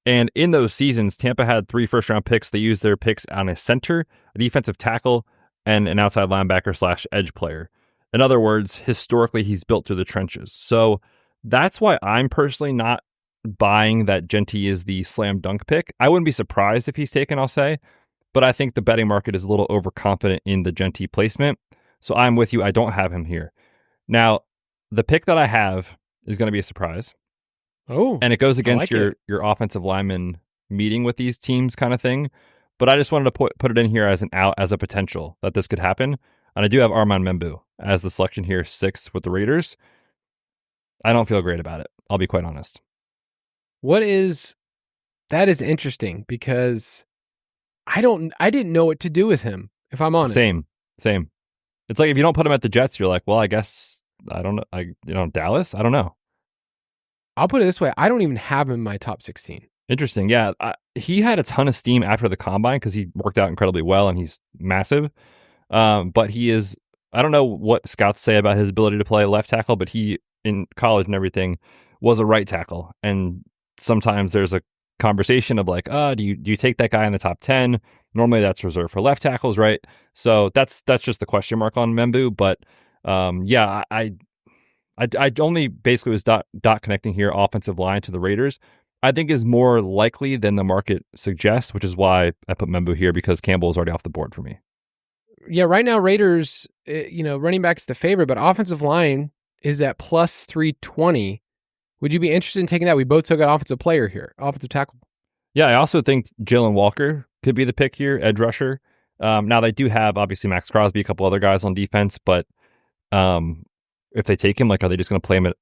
And in those seasons, Tampa had 3 first-round picks. They used their picks on a center, a defensive tackle, and an outside linebacker / edge player. In other words, historically, he's built through the trenches. So that's why I'm personally not buying that Genty is the slam dunk pick. I wouldn't be surprised if he's taken, I'll say. But I think the betting market is a little overconfident in the Genty placement. So I'm with you. I don't have him here. Now, the pick that I have is going to be a surprise. Oh, and it goes against like your offensive lineman meeting with these teams kind of thing. But I just wanted to put it in here as an out, as a potential that this could happen. And I do have Armand Membu as the selection here, 6th with the Raiders. I don't feel great about it. I'll be quite honest. That is interesting because I didn't know what to do with him, if I'm honest. Same. It's like if you don't put him at the Jets, you're like, well, I guess I don't know. Dallas? I don't know. I'll put it this way. I don't even have him in my top 16. Interesting. Yeah. He had a ton of steam after the combine because he worked out incredibly well and he's massive. But he is, I don't know what scouts say about his ability to play left tackle, but he, in college and everything, was a right tackle. And sometimes there's a conversation of like, do you take that guy in the top 10? Normally that's reserved for left tackles, right? So that's just the question mark on Membu. But yeah, I only basically was dot connecting here offensive line to the Raiders. I think is more likely than the market suggests, which is why I put Membu here because Campbell is already off the board for me. Yeah, right now Raiders, running back's the favorite, but offensive line is at plus 320. Would you be interested in taking that? We both took an offensive player here, offensive tackle. Yeah, I also think Jalen Walker could be the pick here, edge rusher. Now they do have obviously Max Crosby, a couple other guys on defense, but if they take him, like, are they just going to play him at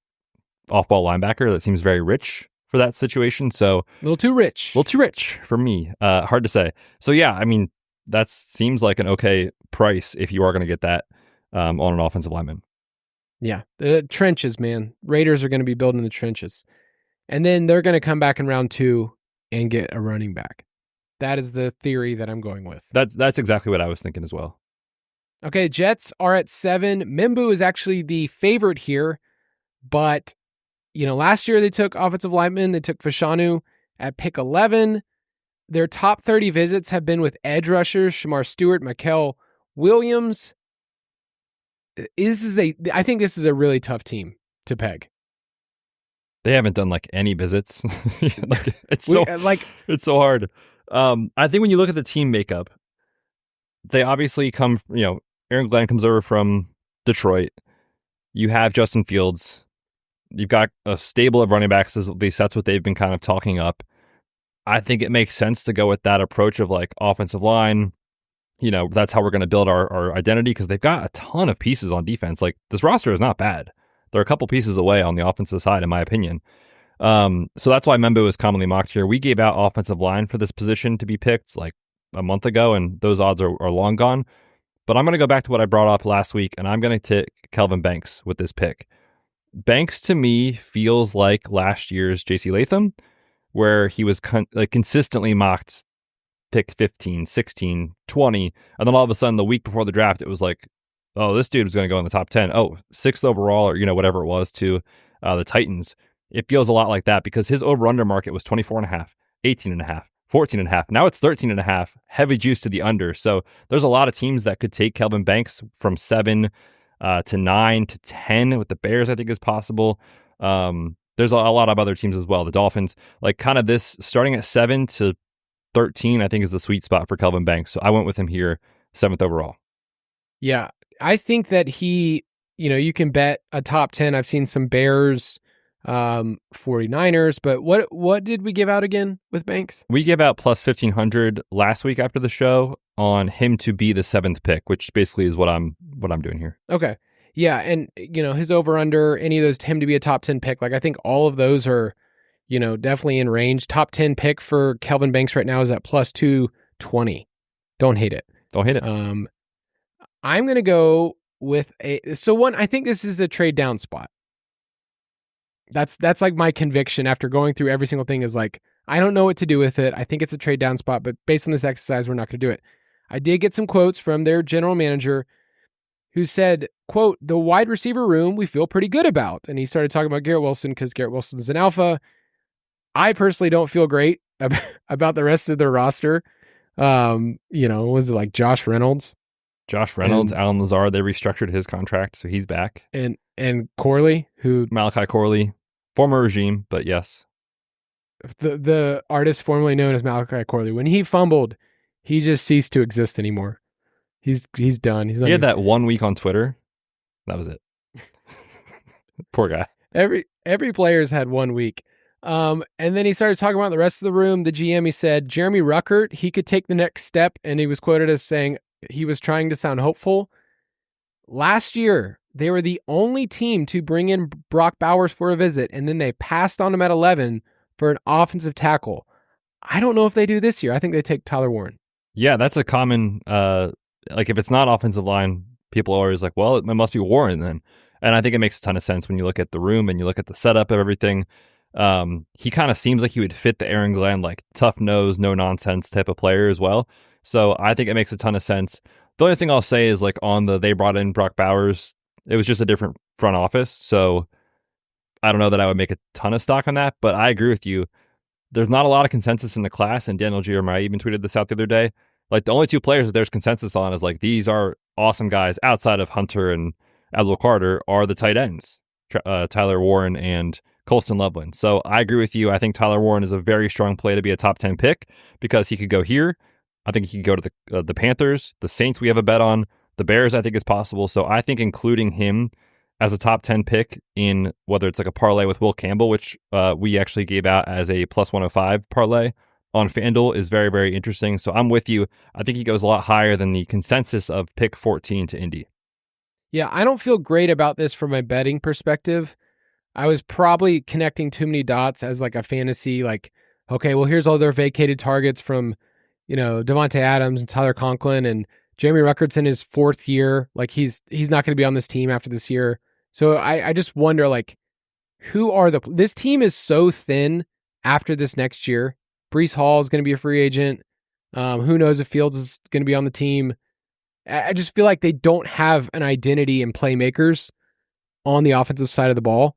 off-ball linebacker? That seems very rich for that situation. So a little too rich for me. Hard to say. So yeah, I mean, that seems like an okay price if you are going to get that on an offensive lineman. Yeah, the trenches, man. Raiders are going to be building the trenches. And then they're going to come back in round 2 and get a running back. That is the theory that I'm going with. That's exactly what I was thinking as well. Okay, Jets are at 7. Membu is actually the favorite here, but last year they took offensive lineman. They took Fashanu at pick 11. Their top 30 visits have been with edge rushers, Shamar Stewart, Mikel Williams. I think this is a really tough team to peg. They haven't done like any visits. It's so hard. I think when you look at the team makeup, they obviously come, Aaron Glenn comes over from Detroit. You have Justin Fields. You've got a stable of running backs, at least that's what they've been kind of talking up. I think it makes sense to go with that approach of like offensive line. That's how we're going to build our identity because they've got a ton of pieces on defense. Like this roster is not bad. They're a couple pieces away on the offensive side, in my opinion. So that's why Membu is commonly mocked here. We gave out offensive line for this position to be picked like a month ago, and those odds are long gone. But I'm going to go back to what I brought up last week, and I'm going to take Kelvin Banks with this pick. Banks, to me, feels like last year's J.C. Latham, where he was consistently mocked pick 15, 16, 20, and then all of a sudden the week before the draft, it was like, oh, this dude was going to go in the top 10. Oh, 6th overall, or whatever it was to the Titans. It feels a lot like that because his over-under market was 24.5, 18.5, 14.5. Now it's 13.5, heavy juice to the under. So there's a lot of teams that could take Kelvin Banks from 7 to 9 to 10 with the Bears, I think is possible. There's a lot of other teams as well. The Dolphins, like kind of this starting at 7 to 13, I think is the sweet spot for Kelvin Banks. So I went with him here, 7th overall. Yeah, I think that he, you can bet a top 10. I've seen some Bears, 49ers, but what did we give out again with Banks? We gave out plus 1,500 last week after the show on him to be the 7th pick, which basically is what I'm doing here. Okay. Yeah, and his over under, any of those, him to be a top 10 pick, like I think all of those are, definitely in range. Top 10 pick for Kelvin Banks right now is at plus 220. Don't hate it. I'm going to go with I think this is a trade down spot. That's like my conviction after going through every single thing is like, I don't know what to do with it. I think it's a trade down spot, but based on this exercise, we're not going to do it. I did get some quotes from their general manager who said, quote, the wide receiver room we feel pretty good about. And he started talking about Garrett Wilson because Garrett Wilson's an alpha. I personally don't feel great about the rest of their roster. Was it like Josh Reynolds? Alan Lazard, they restructured his contract, so he's back. And Corley, Malachi Corley, former regime, but yes. The artist formerly known as Malachi Corley, when he fumbled, he just ceased to exist anymore. He's done. He had that 1 week on Twitter. That was it. Poor guy. Every player's had 1 week. And then he started talking about the rest of the room. The GM, he said, Jeremy Ruckert, he could take the next step. And he was quoted as saying he was trying to sound hopeful. Last year, they were the only team to bring in Brock Bowers for a visit, and then they passed on him at 11 for an offensive tackle. I don't know if they do this year. I think they take Tyler Warren. Yeah, that's a common, like if it's not offensive line, people are always like, well, it must be Warren then. And I think it makes a ton of sense when you look at the room and you look at the setup of everything. He kind of seems like he would fit the Aaron Glenn, like tough nose, no nonsense type of player as well. So I think it makes a ton of sense. The only thing I'll say is like they brought in Brock Bowers, it was just a different front office. So I don't know that I would make a ton of stock on that, but I agree with you. There's not a lot of consensus in the class, and Daniel Jeremiah even tweeted this out the other day. Like the only two players that there's consensus on is like these are awesome guys outside of Hunter and Abdul Carter are the tight ends, Tyler Warren and Colston Loveland. So I agree with you. I think Tyler Warren is a very strong play to be a top 10 pick because he could go here. I think he could go to the Panthers, the Saints we have a bet on, the Bears I think is possible. So I think including him as a top 10 pick in whether it's like a parlay with Will Campbell, which we actually gave out as a plus 105 parlay on FanDuel is very, very interesting. So I'm with you. I think he goes a lot higher than the consensus of pick 14 to Indy. Yeah, I don't feel great about this from a betting perspective. I was probably connecting too many dots as like a fantasy, like, okay, well, here's all their vacated targets from, Devontae Adams and Tyler Conklin, and Jeremy Ruckert's in his fourth year. Like he's not going to be on this team after this year. So I just wonder, like, this team is so thin after this next year. Breece Hall is going to be a free agent. Who knows if Fields is going to be on the team. I just feel like they don't have an identity in playmakers on the offensive side of the ball.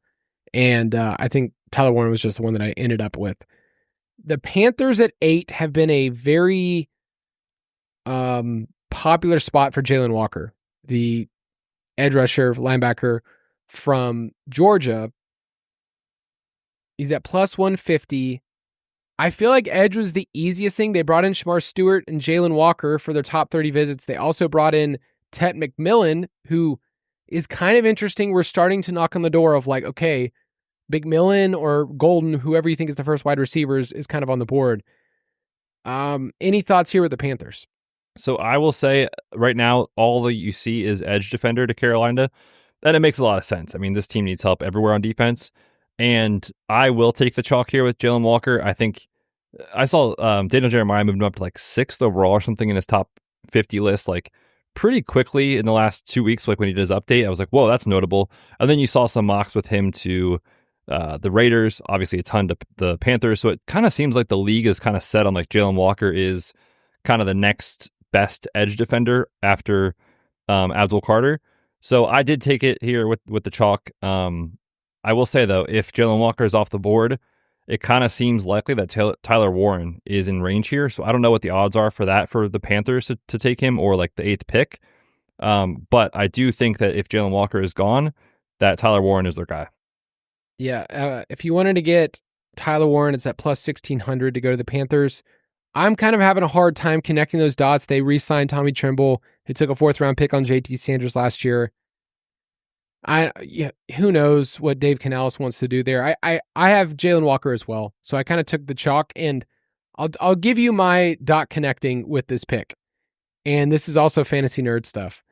And I think Tyler Warren was just the one that I ended up with. The Panthers at 8 have been a very popular spot for Jalen Walker, the edge rusher, linebacker from Georgia. He's at plus 150. I feel like edge was the easiest thing. They brought in Shamar Stewart and Jalen Walker for their top 30 visits. They also brought in Tet McMillan, who is kind of interesting. We're starting to knock on the door of like, okay, McMillan or Golden, whoever you think is the first wide receivers, is kind of on the board. Any thoughts here with the Panthers? So I will say right now, all that you see is edge defender to Carolina. And it makes a lot of sense. I mean, this team needs help everywhere on defense. And I will take the chalk here with Jalen Walker. I think I saw Daniel Jeremiah moved him up to like 6th overall or something in his top 50 list, like pretty quickly in the last 2 weeks. Like when he did his update, I was like, whoa, that's notable. And then you saw some mocks with him to the Raiders, obviously a ton to the Panthers. So it kind of seems like the league is kind of set on like Jalen Walker is kind of the next best edge defender after Abdul Carter. So I did take it here with the chalk. I will say, though, if Jalen Walker is off the board, it kind of seems likely that Tyler Warren is in range here. So I don't know what the odds are for that for the Panthers to take him or like the 8th pick. But I do think that if Jalen Walker is gone, that Tyler Warren is their guy. Yeah, if you wanted to get Tyler Warren, it's at plus 1,600 to go to the Panthers. I'm kind of having a hard time connecting those dots. They re-signed Tommy Tremble. They took a 4th-round pick on JT Sanders last year. Who knows what Dave Canales wants to do there. I have Jalen Walker as well, so I kind of took the chalk, and I'll give you my dot connecting with this pick. And this is also fantasy nerd stuff.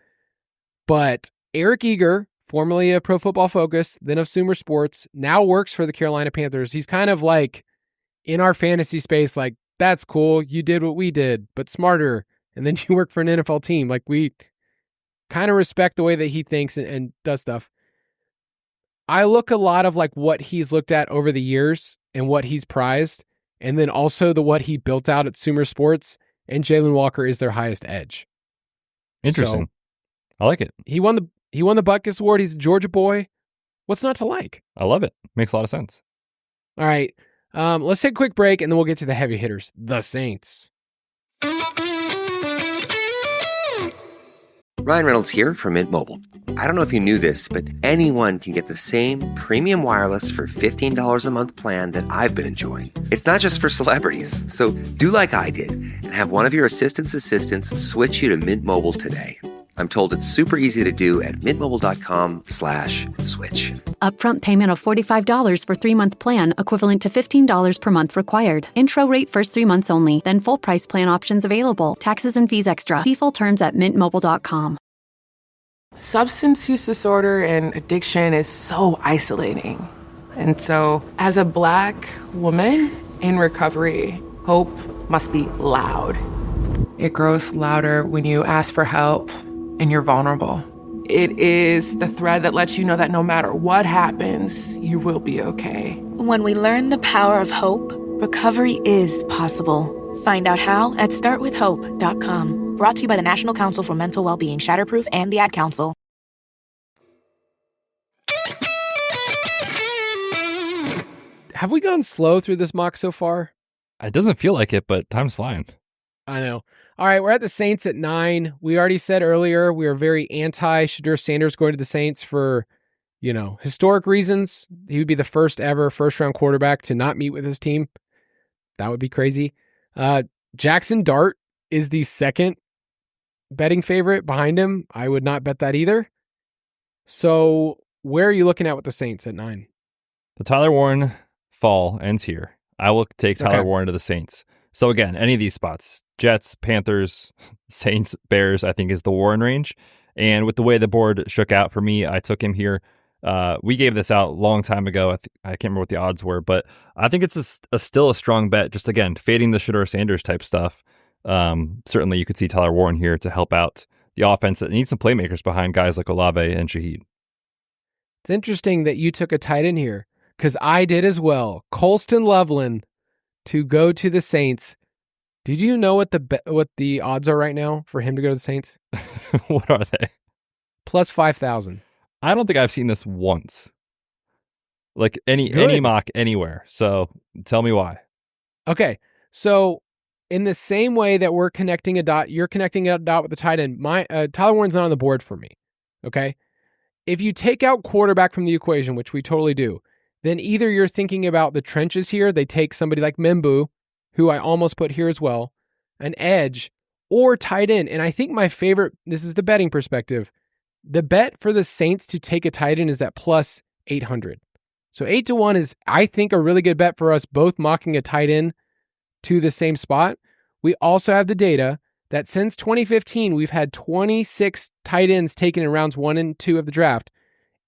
But Eric Eager, formerly of Pro Football Focus, then of Sumer Sports, now works for the Carolina Panthers. He's kind of like in our fantasy space, like, that's cool. You did what we did, but smarter. And then you work for an NFL team. Like, we kind of respect the way that he thinks and does stuff. I look a lot of like what he's looked at over the years and what he's prized, and then also what he built out at Sumer Sports, and Jalen Walker is their highest edge. Interesting. So, I like it. He won the Butkus Award. He's a Georgia boy. What's not to like? I love it. Makes a lot of sense. All right. Let's take a quick break, and then we'll get to the heavy hitters, the Saints. Ryan Reynolds here from Mint Mobile. I don't know if you knew this, but anyone can get the same premium wireless for $15 a month plan that I've been enjoying. It's not just for celebrities. So do like I did and have one of your assistants switch you to Mint Mobile today. I'm told it's super easy to do at mintmobile.com/switch. Upfront payment of $45 for 3-month plan, equivalent to $15 per month required. Intro rate first 3 months only, then full price plan options available. Taxes and fees extra. See full terms at mintmobile.com. Substance use disorder and addiction is so isolating. And so, as a Black woman in recovery, hope must be loud. It grows louder when you ask for help and you're vulnerable. It is the thread that lets you know that no matter what happens, you will be okay. When we learn the power of hope, recovery is possible. Find out how at startwithhope.com. Brought to you by the National Council for Mental Wellbeing, Shatterproof, and the Ad Council. Have we gone slow through this mock so far? It doesn't feel like it, but time's flying. I know. All right, we're at the Saints at 9. We already said earlier we are very anti Shedeur Sanders going to the Saints for, historic reasons. He would be the first ever first-round quarterback to not meet with his team. That would be crazy. Jackson Dart is the second betting favorite behind him. I would not bet that either. So where are you looking at with the Saints at 9? The Tyler Warren fall ends here. I will take Tyler Warren to the Saints. So again, any of these spots, Jets, Panthers, Saints, Bears, I think is the Warren range. And with the way the board shook out for me, I took him here. We gave this out a long time ago. I can't remember what the odds were, but I think it's still a strong bet. Just again, fading the Shedeur Sanders type stuff. Certainly you could see Tyler Warren here to help out the offense that needs some playmakers behind guys like Olave and Shaheed. It's interesting that you took a tight end here because I did as well. Colston Loveland to go to the Saints. Did you know what the odds are right now for him to go to the Saints? What are they? Plus 5,000. I don't think I've seen this once. Like any mock anywhere. So tell me why. Okay. So in the same way that we're connecting a dot, you're connecting a dot with the tight end. Tyler Warren's not on the board for me. Okay. If you take out quarterback from the equation, which we totally do, then either you're thinking about the trenches here. They take somebody like Membu, who I almost put here as well, an edge, or tight end. And I think my favorite, this is the betting perspective, the bet for the Saints to take a tight end is at plus 800. So 8-1 is, I think, a really good bet for us both mocking a tight end to the same spot. We also have the data that since 2015, we've had 26 tight ends taken in rounds 1 and 2 of the draft.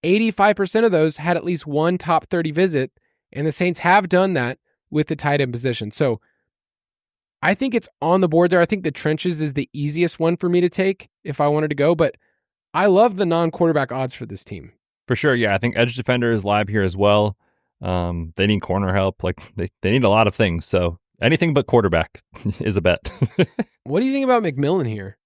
85% of those had at least one top 30 visit, and the Saints have done that with the tight end position. So I think it's on the board there. I think the trenches is the easiest one for me to take if I wanted to go, but I love the non-quarterback odds for this team. For sure, yeah. I think edge defender is live here as well. They need corner help. Like they need a lot of things. So anything but quarterback is a bet. What do you think about McMillan here?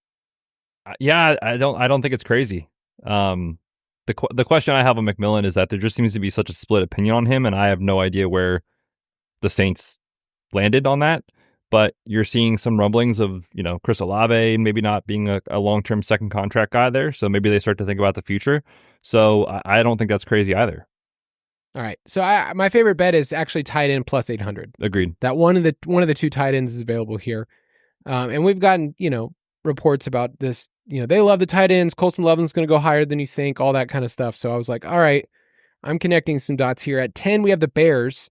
Yeah, I don't think it's crazy. The question I have on McMillan is that there just seems to be such a split opinion on him, and I have no idea where the Saints landed on that. But you're seeing some rumblings of, Chris Olave maybe not being a long-term second contract guy there. So maybe they start to think about the future. So I don't think that's crazy either. All right. So my favorite bet is actually tight end plus 800. Agreed. That one of the two tight ends is available here. And we've gotten, reports about this. They love the tight ends. Colston Loveland's going to go higher than you think, all that kind of stuff. So I was like, all right, I'm connecting some dots here. At 10, we have the Bears,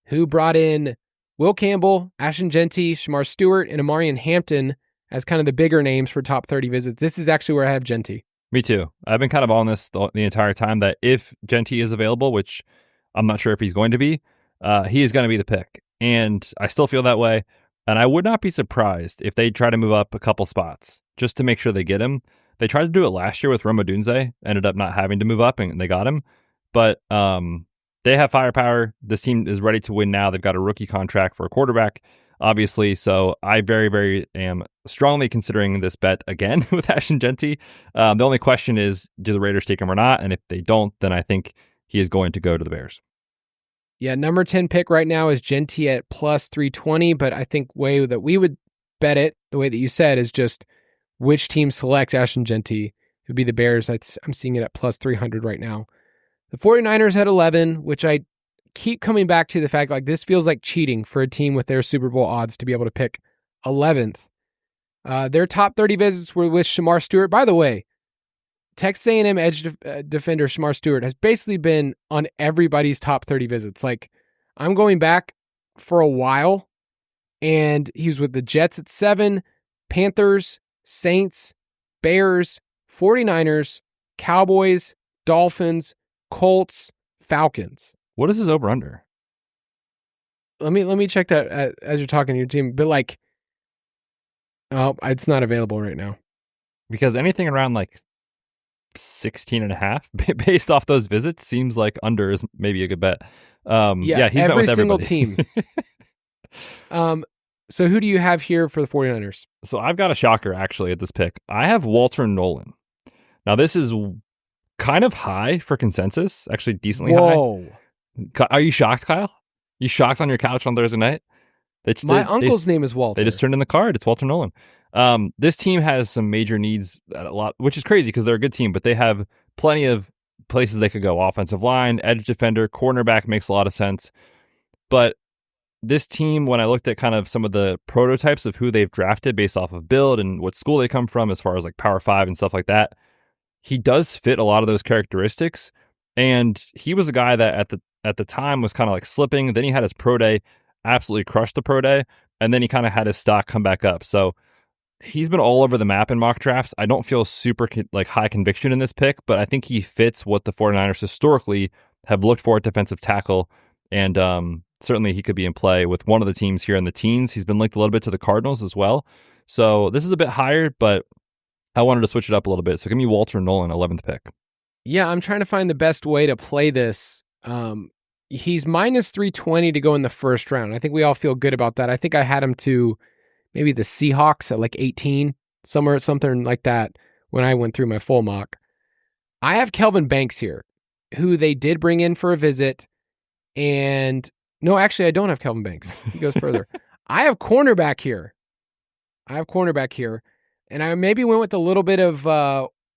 who brought in Will Campbell, Ashton Genty, Shamar Stewart, and Amarian Hampton as kind of the bigger names for top 30 visits. This is actually where I have Genty. Me too. I've been kind of on this the entire time that if Genty is available, which I'm not sure if he's going to be, he is going to be the pick. And I still feel that way. And I would not be surprised if they try to move up a couple spots just to make sure they get him. They tried to do it last year with Rome Odunze, ended up not having to move up, and they got him. But they have firepower. This team is ready to win now. They've got a rookie contract for a quarterback, obviously. So I very, very am strongly considering this bet again with Ashton Genty. The only question is, do the Raiders take him or not? And if they don't, then I think he is going to go to the Bears. Yeah, number 10 pick right now is Genty at plus 320, but I think way that we would bet it, the way that you said, is just which team selects Ashton Genty. It would be the Bears. I'm seeing it at plus 300 right now. The 49ers at 11, which I keep coming back to the fact like this feels like cheating for a team with their Super Bowl odds to be able to pick 11th. Their top 30 visits were with Shamar Stewart. By the way, Texas A&M edge defender Shamar Stewart has basically been on everybody's top 30 visits. Like, I'm going back for a while, and he was with the Jets at 7, Panthers, Saints, Bears, 49ers, Cowboys, Dolphins, Colts, Falcons. What is his over-under? Let me check that as you're talking to your team. But like, oh, it's not available right now. Because anything around like 16 and a half based off those visits seems like under is maybe a good bet. Yeah, he's met with single everybody. Team. So who do you have here for the 49ers? So I've got a shocker actually at this pick. I have Walter Nolan. Now this is kind of high for consensus, actually decently high. Are you shocked, Kyle? You shocked on your couch on Thursday night? My uncle's name is Walter. They just turned in the card. It's Walter Nolan. This team has some major needs at a lot, which is crazy because they're a good team, but they have plenty of places they could go. Offensive line, edge defender, cornerback makes a lot of sense. But this team, when I looked at kind of some of the prototypes of who they've drafted based off of build and what school they come from as far as like Power 5 and stuff like that, he does fit a lot of those characteristics. And he was a guy that at the time was kind of like slipping. Then he had his pro day, absolutely crushed the pro day. And then he kind of had his stock come back up. So he's been all over the map in mock drafts. I don't feel super like high conviction in this pick, but I think he fits what the 49ers historically have looked for at defensive tackle. And certainly he could be in play with one of the teams here in the teens. He's been linked a little bit to the Cardinals as well. So this is a bit higher, but I wanted to switch it up a little bit. So give me Walter Nolan, 11th pick. Yeah, I'm trying to find the best way to play this. He's minus 320 to go in the first round. I think we all feel good about that. I think I had him to maybe the Seahawks at like 18, something like that when I went through my full mock. I have Kelvin Banks here, who they did bring in for a visit. And no, actually, I don't have Kelvin Banks. He goes further. I have cornerback here. And I maybe went with a little bit of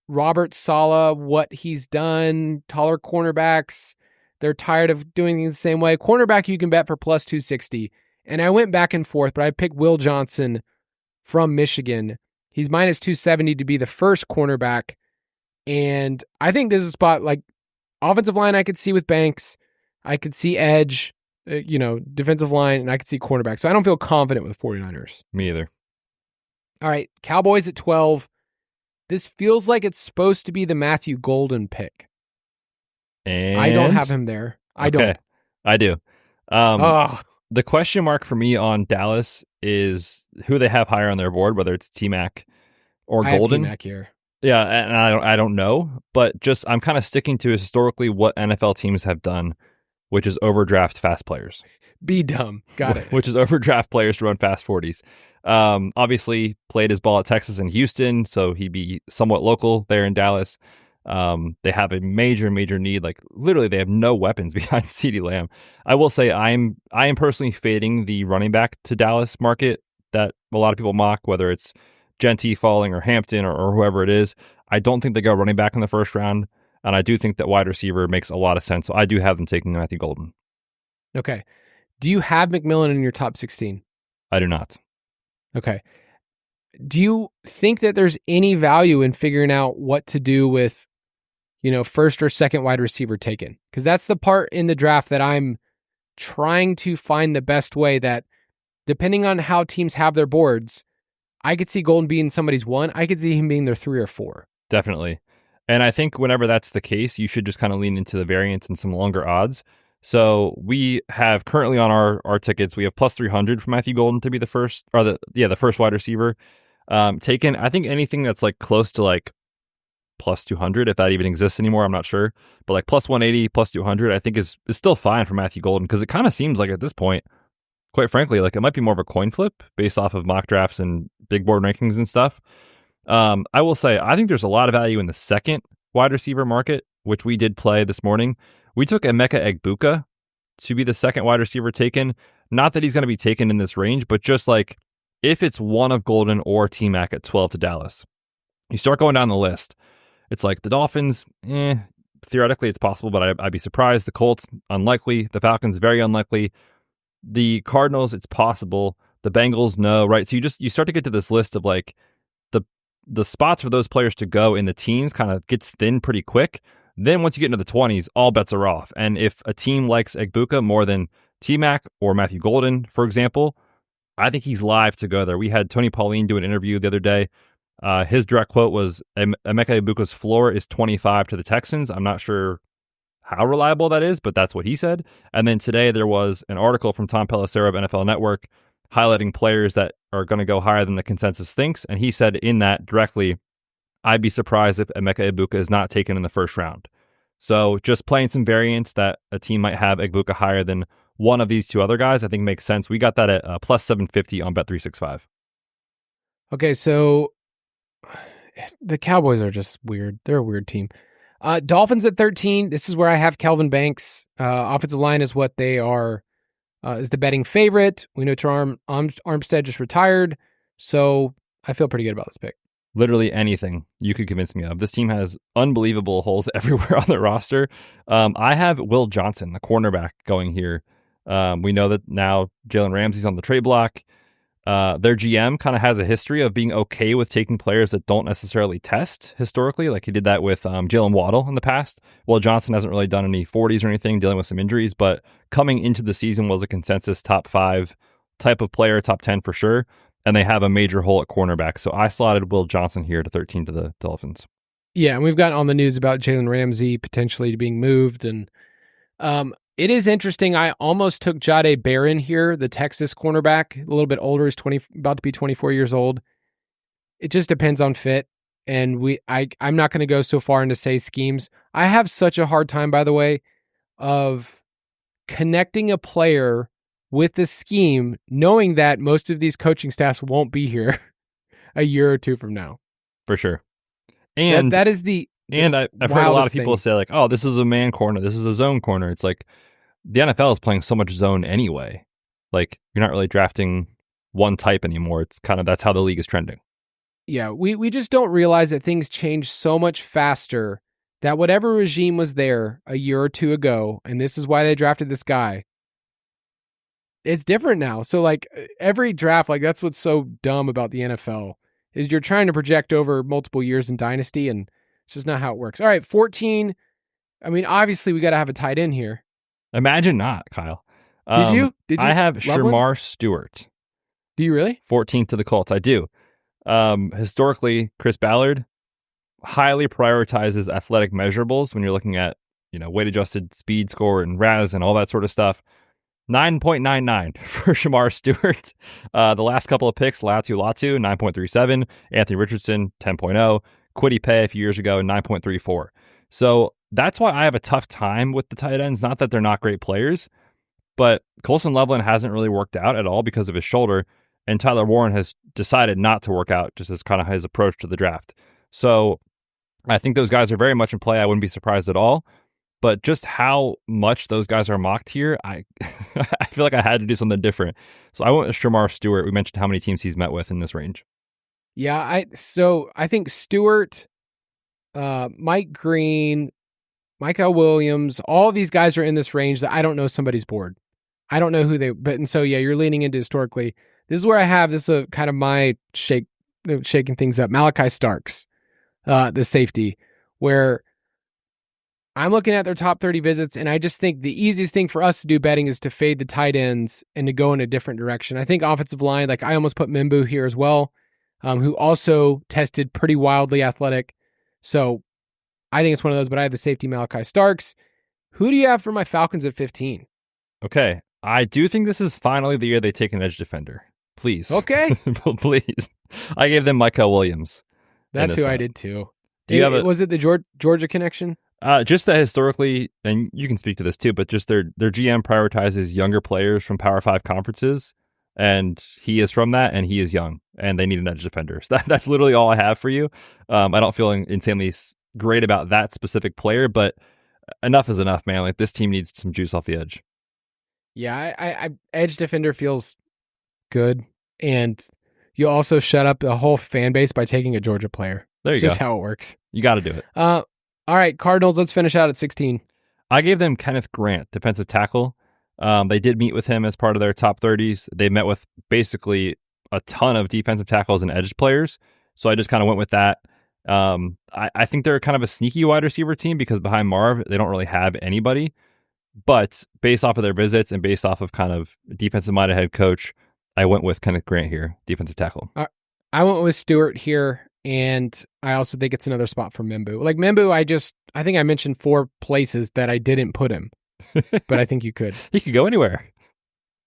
Robert Saleh, what he's done, taller cornerbacks. They're tired of doing things the same way. Cornerback you can bet for plus 260. And I went back and forth, but I picked Will Johnson from Michigan. He's minus 270 to be the first cornerback. And I think this is a spot like offensive line I could see with Banks. I could see edge, defensive line, and I could see cornerback. So I don't feel confident with the 49ers. Me either. All right, Cowboys at 12. This feels like it's supposed to be the Matthew Golden pick. And I don't have him there. I don't. I do. The question mark for me on Dallas is who they have higher on their board, whether it's T-Mac or Golden. I have T-Mac here. Yeah, and I don't know, but just I'm kind of sticking to historically what NFL teams have done, which is overdraft fast players. Be dumb. Got it. Which is overdraft players to run fast 40s. Obviously played his ball at Texas and Houston, so he'd be somewhat local there in Dallas. They have a major need. Like literally they have no weapons behind CeeDee Lamb. I will say I am personally fading the running back to Dallas market that a lot of people mock, whether it's Genty falling or Hampton or whoever it is. I don't think they go running back in the first round. And I do think that wide receiver makes a lot of sense. So I do have them taking Matthew Golden. Okay. Do you have McMillan in your top 16? I do not. Okay. Do you think that there's any value in figuring out what to do with, first or second wide receiver taken? Because that's the part in the draft that I'm trying to find the best way that, depending on how teams have their boards, I could see Golden being somebody's 1. I could see him being their 3 or 4. Definitely. And I think whenever that's the case, you should just kind of lean into the variance and some longer odds. So we have currently on our tickets, we have plus 300 for Matthew Golden to be the first, or the first wide receiver taken. I think anything that's like close to like plus 200, if that even exists anymore, I'm not sure. But like plus 180, plus 200, I think is still fine for Matthew Golden because it kind of seems like at this point, quite frankly, like it might be more of a coin flip based off of mock drafts and big board rankings and stuff. I will say, I think there's a lot of value in the second wide receiver market, which we did play this morning. We took Emeka Egbuka to be the second wide receiver taken. Not that he's going to be taken in this range, but just like if it's one of Golden or T-Mac at 12 to Dallas, you start going down the list. It's like the Dolphins, theoretically it's possible, but I'd be surprised. The Colts, unlikely. The Falcons, very unlikely. The Cardinals, it's possible. The Bengals, no, right? So you start to get to this list of like the spots for those players to go in the teens kind of gets thin pretty quick. Then once you get into the 20s, all bets are off. And if a team likes Egbuka more than T-Mac or Matthew Golden, for example, I think he's live to go there. We had Tony Pauline do an interview the other day. His direct quote was, Emeka Egbuka's floor is 25 to the Texans. I'm not sure how reliable that is, but that's what he said. And then today there was an article from Tom Pelissero of NFL Network highlighting players that are going to go higher than the consensus thinks. And he said in that directly, I'd be surprised if Emeka Egbuka is not taken in the first round. So just playing some variance that a team might have Egbuka higher than one of these two other guys, I think makes sense. We got that at plus 750 on Bet365. Okay, so the Cowboys are just weird. They're a weird team. Dolphins at 13. This is where I have Calvin Banks. Offensive line is what they are, is the betting favorite. We know Teron Armstead just retired, so I feel pretty good about this pick. Literally anything you could convince me of. This team has unbelievable holes everywhere on their roster. I have Will Johnson, the cornerback, going here. We know that now Jalen Ramsey's on the trade block. Their GM kind of has a history of being okay with taking players that don't necessarily test historically. Like he did that with Jalen Waddle in the past. Well, Johnson hasn't really done any 40s or anything, dealing with some injuries, but coming into the season was a consensus top 5 type of player, top 10 for sure. And they have a major hole at cornerback. So I slotted Will Johnson here to 13 to the Dolphins. Yeah, and we've got on the news about Jalen Ramsey potentially being moved. And it is interesting. I almost took Jahdae Barron here, the Texas cornerback, a little bit older, is about to be 24 years old. It just depends on fit. And I'm not going to go so far into say schemes. I have such a hard time, by the way, of connecting a player with the scheme, knowing that most of these coaching staffs won't be here a year or two from now. For sure. And that is and I've heard a lot of people say like, oh, this is a man corner. This is a zone corner. It's like the NFL is playing so much zone anyway. Like you're not really drafting one type anymore. It's kind of, that's how the league is trending. Yeah. We just don't realize that things change so much faster, that whatever regime was there a year or two ago, and this is why they drafted this guy, it's different now. So like every draft, like that's what's so dumb about the NFL is you're trying to project over multiple years in dynasty, and it's just not how it works. All right, 14. I mean, obviously we got to have a tight end here. Imagine not, Kyle. Did you? I have Shamar Stewart. Do you really? 14th to the Colts. I do. Historically, Chris Ballard highly prioritizes athletic measurables when you're looking at, weight adjusted speed score and RAS and all that sort of stuff. 9.99 for Shamar Stewart. The last couple of picks, Latu, 9.37. Anthony Richardson, 10.0. Kwity Paye a few years ago, 9.34. So that's why I have a tough time with the tight ends. Not that they're not great players, but Colson Loveland hasn't really worked out at all because of his shoulder, and Tyler Warren has decided not to work out, just as kind of his approach to the draft. So I think those guys are very much in play. I wouldn't be surprised at all. But just how much those guys are mocked here, I feel like I had to do something different. So I went with Shamar Stewart. We mentioned how many teams he's met with in this range. Yeah, I think Stewart, Mike Green, Michael Williams, all of these guys are in this range that I don't know somebody's board. I don't know who and so yeah, you're leaning into historically. This is where I have this kind of my shaking things up. Malachi Starks, the safety, where I'm looking at their top 30 visits, and I just think the easiest thing for us to do betting is to fade the tight ends and to go in a different direction. I think offensive line, like I almost put Mimbu here as well, who also tested pretty wildly athletic. So I think it's one of those, but I have the safety Malachi Starks. Who do you have for my Falcons at 15? Okay. I do think this is finally the year they take an edge defender. Please. Okay. Please. I gave them Michael Williams. That's who I did too. Was it the Georgia connection? Just that historically, and you can speak to this too, but just their GM prioritizes younger players from Power 5 conferences, and he is from that, and he is young, and they need an edge defender. So that's literally all I have for you. I don't feel insanely great about that specific player, but enough is enough, man. Like this team needs some juice off the edge. Yeah, I edge defender feels good, and you also shut up the whole fan base by taking a Georgia player. There you it's go. Just how it works. You got to do it. All right, Cardinals, let's finish out at 16. I gave them Kenneth Grant, defensive tackle. They did meet with him as part of their top 30s. They met with basically a ton of defensive tackles and edge players. So I just kind of went with that. I think they're kind of a sneaky wide receiver team because behind Marv, they don't really have anybody. But based off of their visits and based off of kind of defensive-minded head coach, I went with Kenneth Grant here, defensive tackle. I went with Stewart here, and I also think it's another spot for Membu. Like Membu, I think I mentioned 4 places that I didn't put him, but I think you could. He could go anywhere.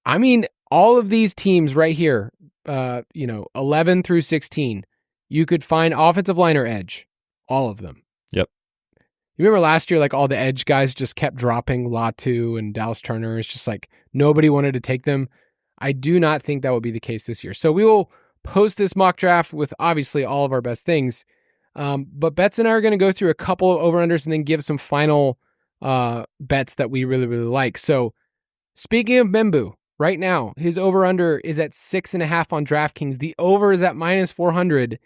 I mean, all of these teams right here, 11 through 16, you could find offensive line or edge, all of them. Yep. You remember last year, like all the edge guys just kept dropping Latu and Dallas Turner. It's just like nobody wanted to take them. I do not think that will be the case this year. So we will post this mock draft with obviously all of our best things. But Betz and I are going to go through a couple of over-unders and then give some final bets that we really, really like. So speaking of Membu, right now, his over-under is at 6.5 on DraftKings. The over is at -400,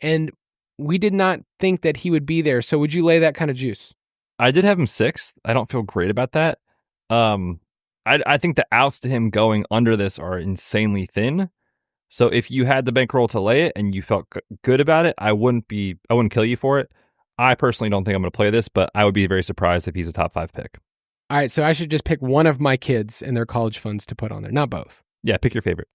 and we did not think that he would be there. So would you lay that kind of juice? I did have him 6th. I don't feel great about that. I think the outs to him going under this are insanely thin. So if you had the bankroll to lay it and you felt good about it, I wouldn't kill you for it. I personally don't think I'm going to play this, but I would be very surprised if he's a top 5 pick. All right, so I should just pick one of my kids and their college funds to put on there, not both. Yeah, pick your favorite.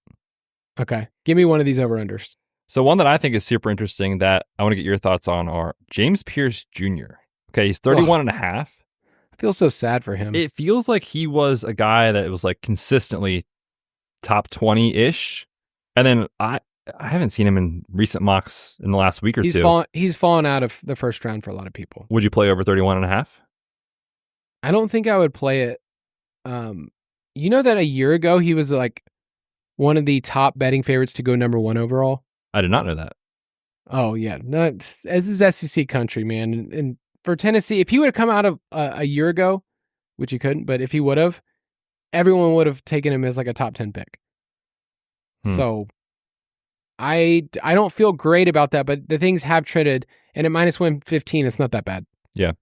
Okay, give me one of these over-unders. So one that I think is super interesting that I want to get your thoughts on are James Pierce Jr. Okay, he's 31.5. I feel so sad for him. It feels like he was a guy that was like consistently top 20-ish. And then I haven't seen him in recent mocks in the last week or two. He's fallen out of the first round for a lot of people. Would you play over 31.5? I don't think I would play it. You know that a year ago he was like one of the top betting favorites to go number 1 overall? I did not know that. Oh, yeah. No, this is SEC country, man. And for Tennessee, if he would have come out of a year ago, which he couldn't, but if he would have, everyone would have taken him as like a top 10 pick. So I don't feel great about that, but the things have traded, and at -115, it's not that bad. Yeah.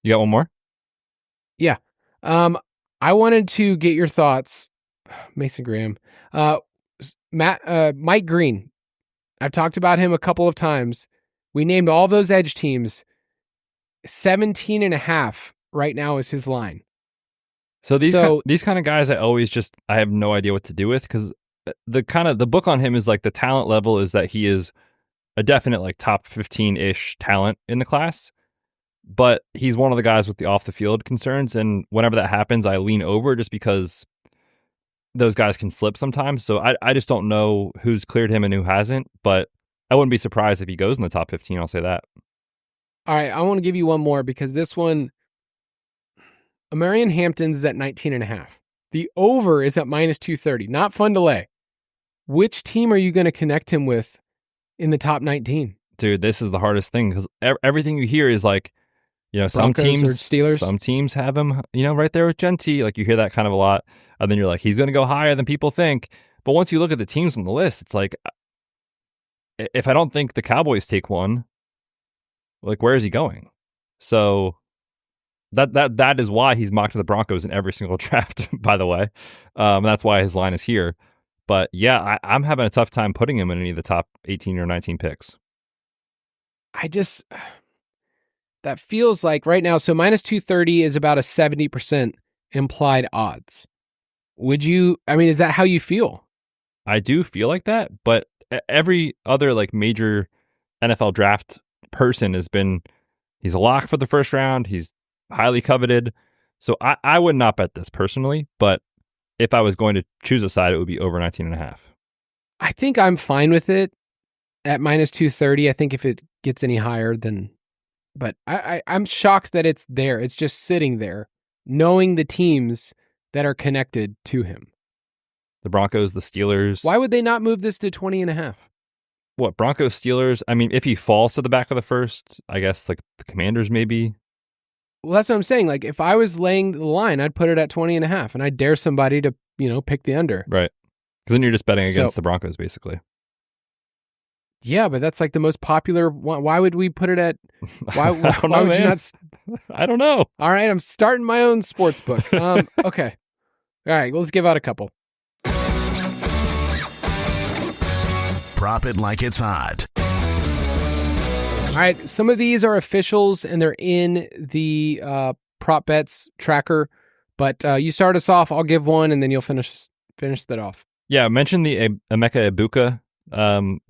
You got one more? Yeah. I wanted to get your thoughts. Mason Graham. Mike Green. I've talked about him a couple of times. We named all those edge teams. 17.5 right now is his line. So these kind of guys, I have no idea what to do with, because the book on him is like the talent level is that he is a definite like top 15-ish talent in the class, but he's one of the guys with the off the field concerns. And whenever that happens, I lean over just because those guys can slip sometimes. So I just don't know who's cleared him and who hasn't, but I wouldn't be surprised if he goes in the top 15. I'll say that. All right. I want to give you one more because this one, Amarian Hampton's is at 19.5. The over is at -230. Not fun to lay. Which team are you going to connect him with in the top 19? Dude, this is the hardest thing because everything you hear is like, some Broncos teams, or Steelers. Some teams have him, right there with Genty. Like you hear that kind of a lot. And then you're like, he's going to go higher than people think. But once you look at the teams on the list, it's like, if I don't think the Cowboys take one, like where is he going? So that is why he's mocked to the Broncos in every single draft, by the way. That's why his line is here. But yeah, I'm having a tough time putting him in any of the top 18 or 19 picks. That feels like right now, so -230 is about a 70% implied odds. Is that how you feel? I do feel like that, but every other like major NFL draft person he's a lock for the first round. He's highly coveted. So I would not bet this personally, but if I was going to choose a side, it would be over 19.5. I think I'm fine with it at -230. I think if it gets any higher, but I'm shocked that it's there. It's just sitting there, knowing the teams that are connected to him. The Broncos, the Steelers. Why would they not move this to 20.5? What, Broncos, Steelers? I mean, if he falls to the back of the first, I guess like the Commanders maybe. Well, that's what I'm saying. Like if I was laying the line, I'd put it at 20.5 and I'd dare somebody to, pick the under. Right. Because then you're just betting against the Broncos basically. Yeah, but that's like the most popular one. Why would we put it at, why would you not? I don't know. All right. I'm starting my own sports book. Okay. All right, let's give out a couple. Prop it like it's hot. All right, some of these are officials and they're in the Prop Betz tracker, but you start us off. I'll give one, and then you'll finish that off. Yeah, I mentioned the Emeka Egbuka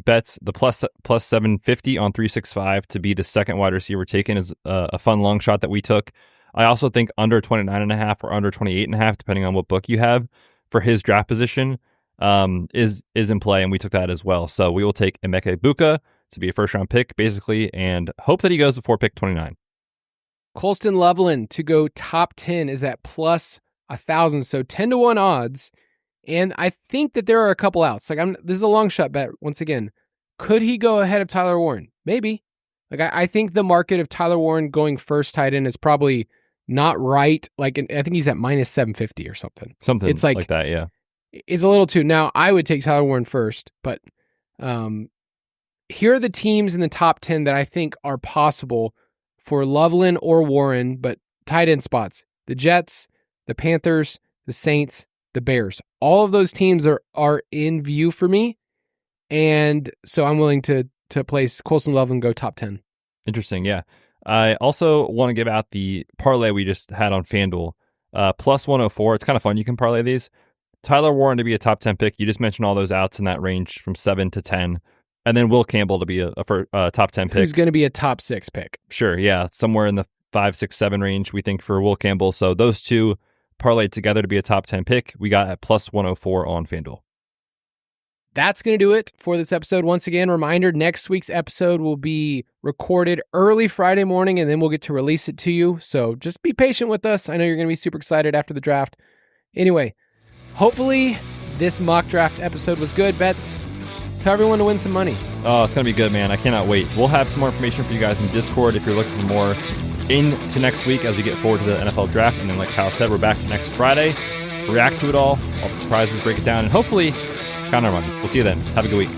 bets. The plus 750 on 365 to be the second wide receiver taken is a fun long shot that we took. I also think under 29.5 or under 28.5, depending on what book you have, for his draft position is in play, and we took that as well. So we will take Emeka Egbuka to be a first-round pick, basically, and hope that he goes before pick 29. Colston Loveland to go top 10 is at plus 1,000, so 10-1 odds. And I think that there are a couple outs. Like this is a long shot bet. Once again, could he go ahead of Tyler Warren? Maybe. Like I think the market of Tyler Warren going first tight end is probably not right. Like I think he's at minus 750 or something. Something it's like that, yeah. It's a little too. Now I would take Tyler Warren first, but here are the teams in the top 10 that I think are possible for Loveland or Warren, but tight end spots: the Jets, the Panthers, the Saints, the Bears. All of those teams are in view for me, and so I'm willing to place Colston Loveland go top 10. Interesting, yeah. I also want to give out the parlay we just had on FanDuel, plus 104. It's kind of fun. You can parlay these. Tyler Warren to be a top 10 pick. You just mentioned all those outs in that range from 7 to 10. And then Will Campbell to be a top 10 pick. Who's going to be a top 6 pick. Sure, yeah. Somewhere in the 5, 6, 7 range, we think, for Will Campbell. So those two parlayed together to be a top 10 pick. We got at plus 104 on FanDuel. That's going to do it for this episode. Once again, reminder, next week's episode will be recorded early Friday morning, and then we'll get to release it to you. So just be patient with us. I know you're going to be super excited after the draft. Anyway, hopefully this mock draft episode was good. Betz, tell everyone to win some money. Oh, it's going to be good, man. I cannot wait. We'll have some more information for you guys in Discord if you're looking for more into next week as we get forward to the NFL draft. And then like Kyle said, we're back next Friday. React to it all the surprises, break it down, and hopefully count our money. We'll see you then. Have a good week.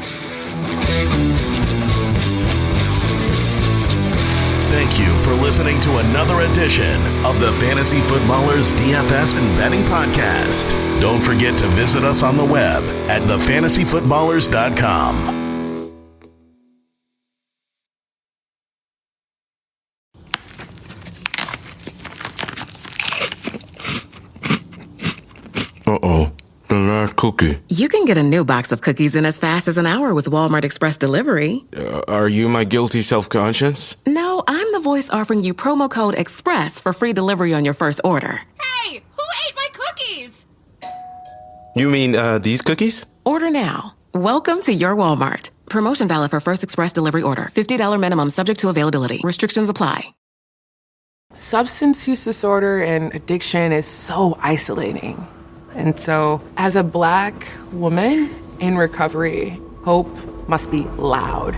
Thank you for listening to another edition of the Fantasy Footballers DFS and Betting Podcast. Don't forget to visit us on the web at thefantasyfootballers.com. Uh-oh. The last cookie. You can get a new box of cookies in as fast as an hour with Walmart Express Delivery. Are you my guilty self-conscience? No, I'm the voice offering you promo code EXPRESS for free delivery on your first order. Hey, who ate my cookies? You mean, these cookies? Order now. Welcome to your Walmart. Promotion valid for first express delivery order. $50 minimum subject to availability. Restrictions apply. Substance use disorder and addiction is so isolating. And so, as a Black woman in recovery, hope must be loud.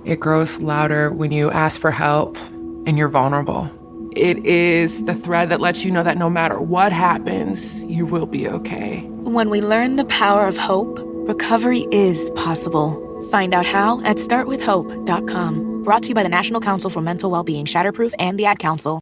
It grows louder when you ask for help and you're vulnerable. It is the thread that lets you know that no matter what happens, you will be okay. When we learn the power of hope, recovery is possible. Find out how at startwithhope.com. Brought to you by the National Council for Mental Wellbeing, Shatterproof, and the Ad Council.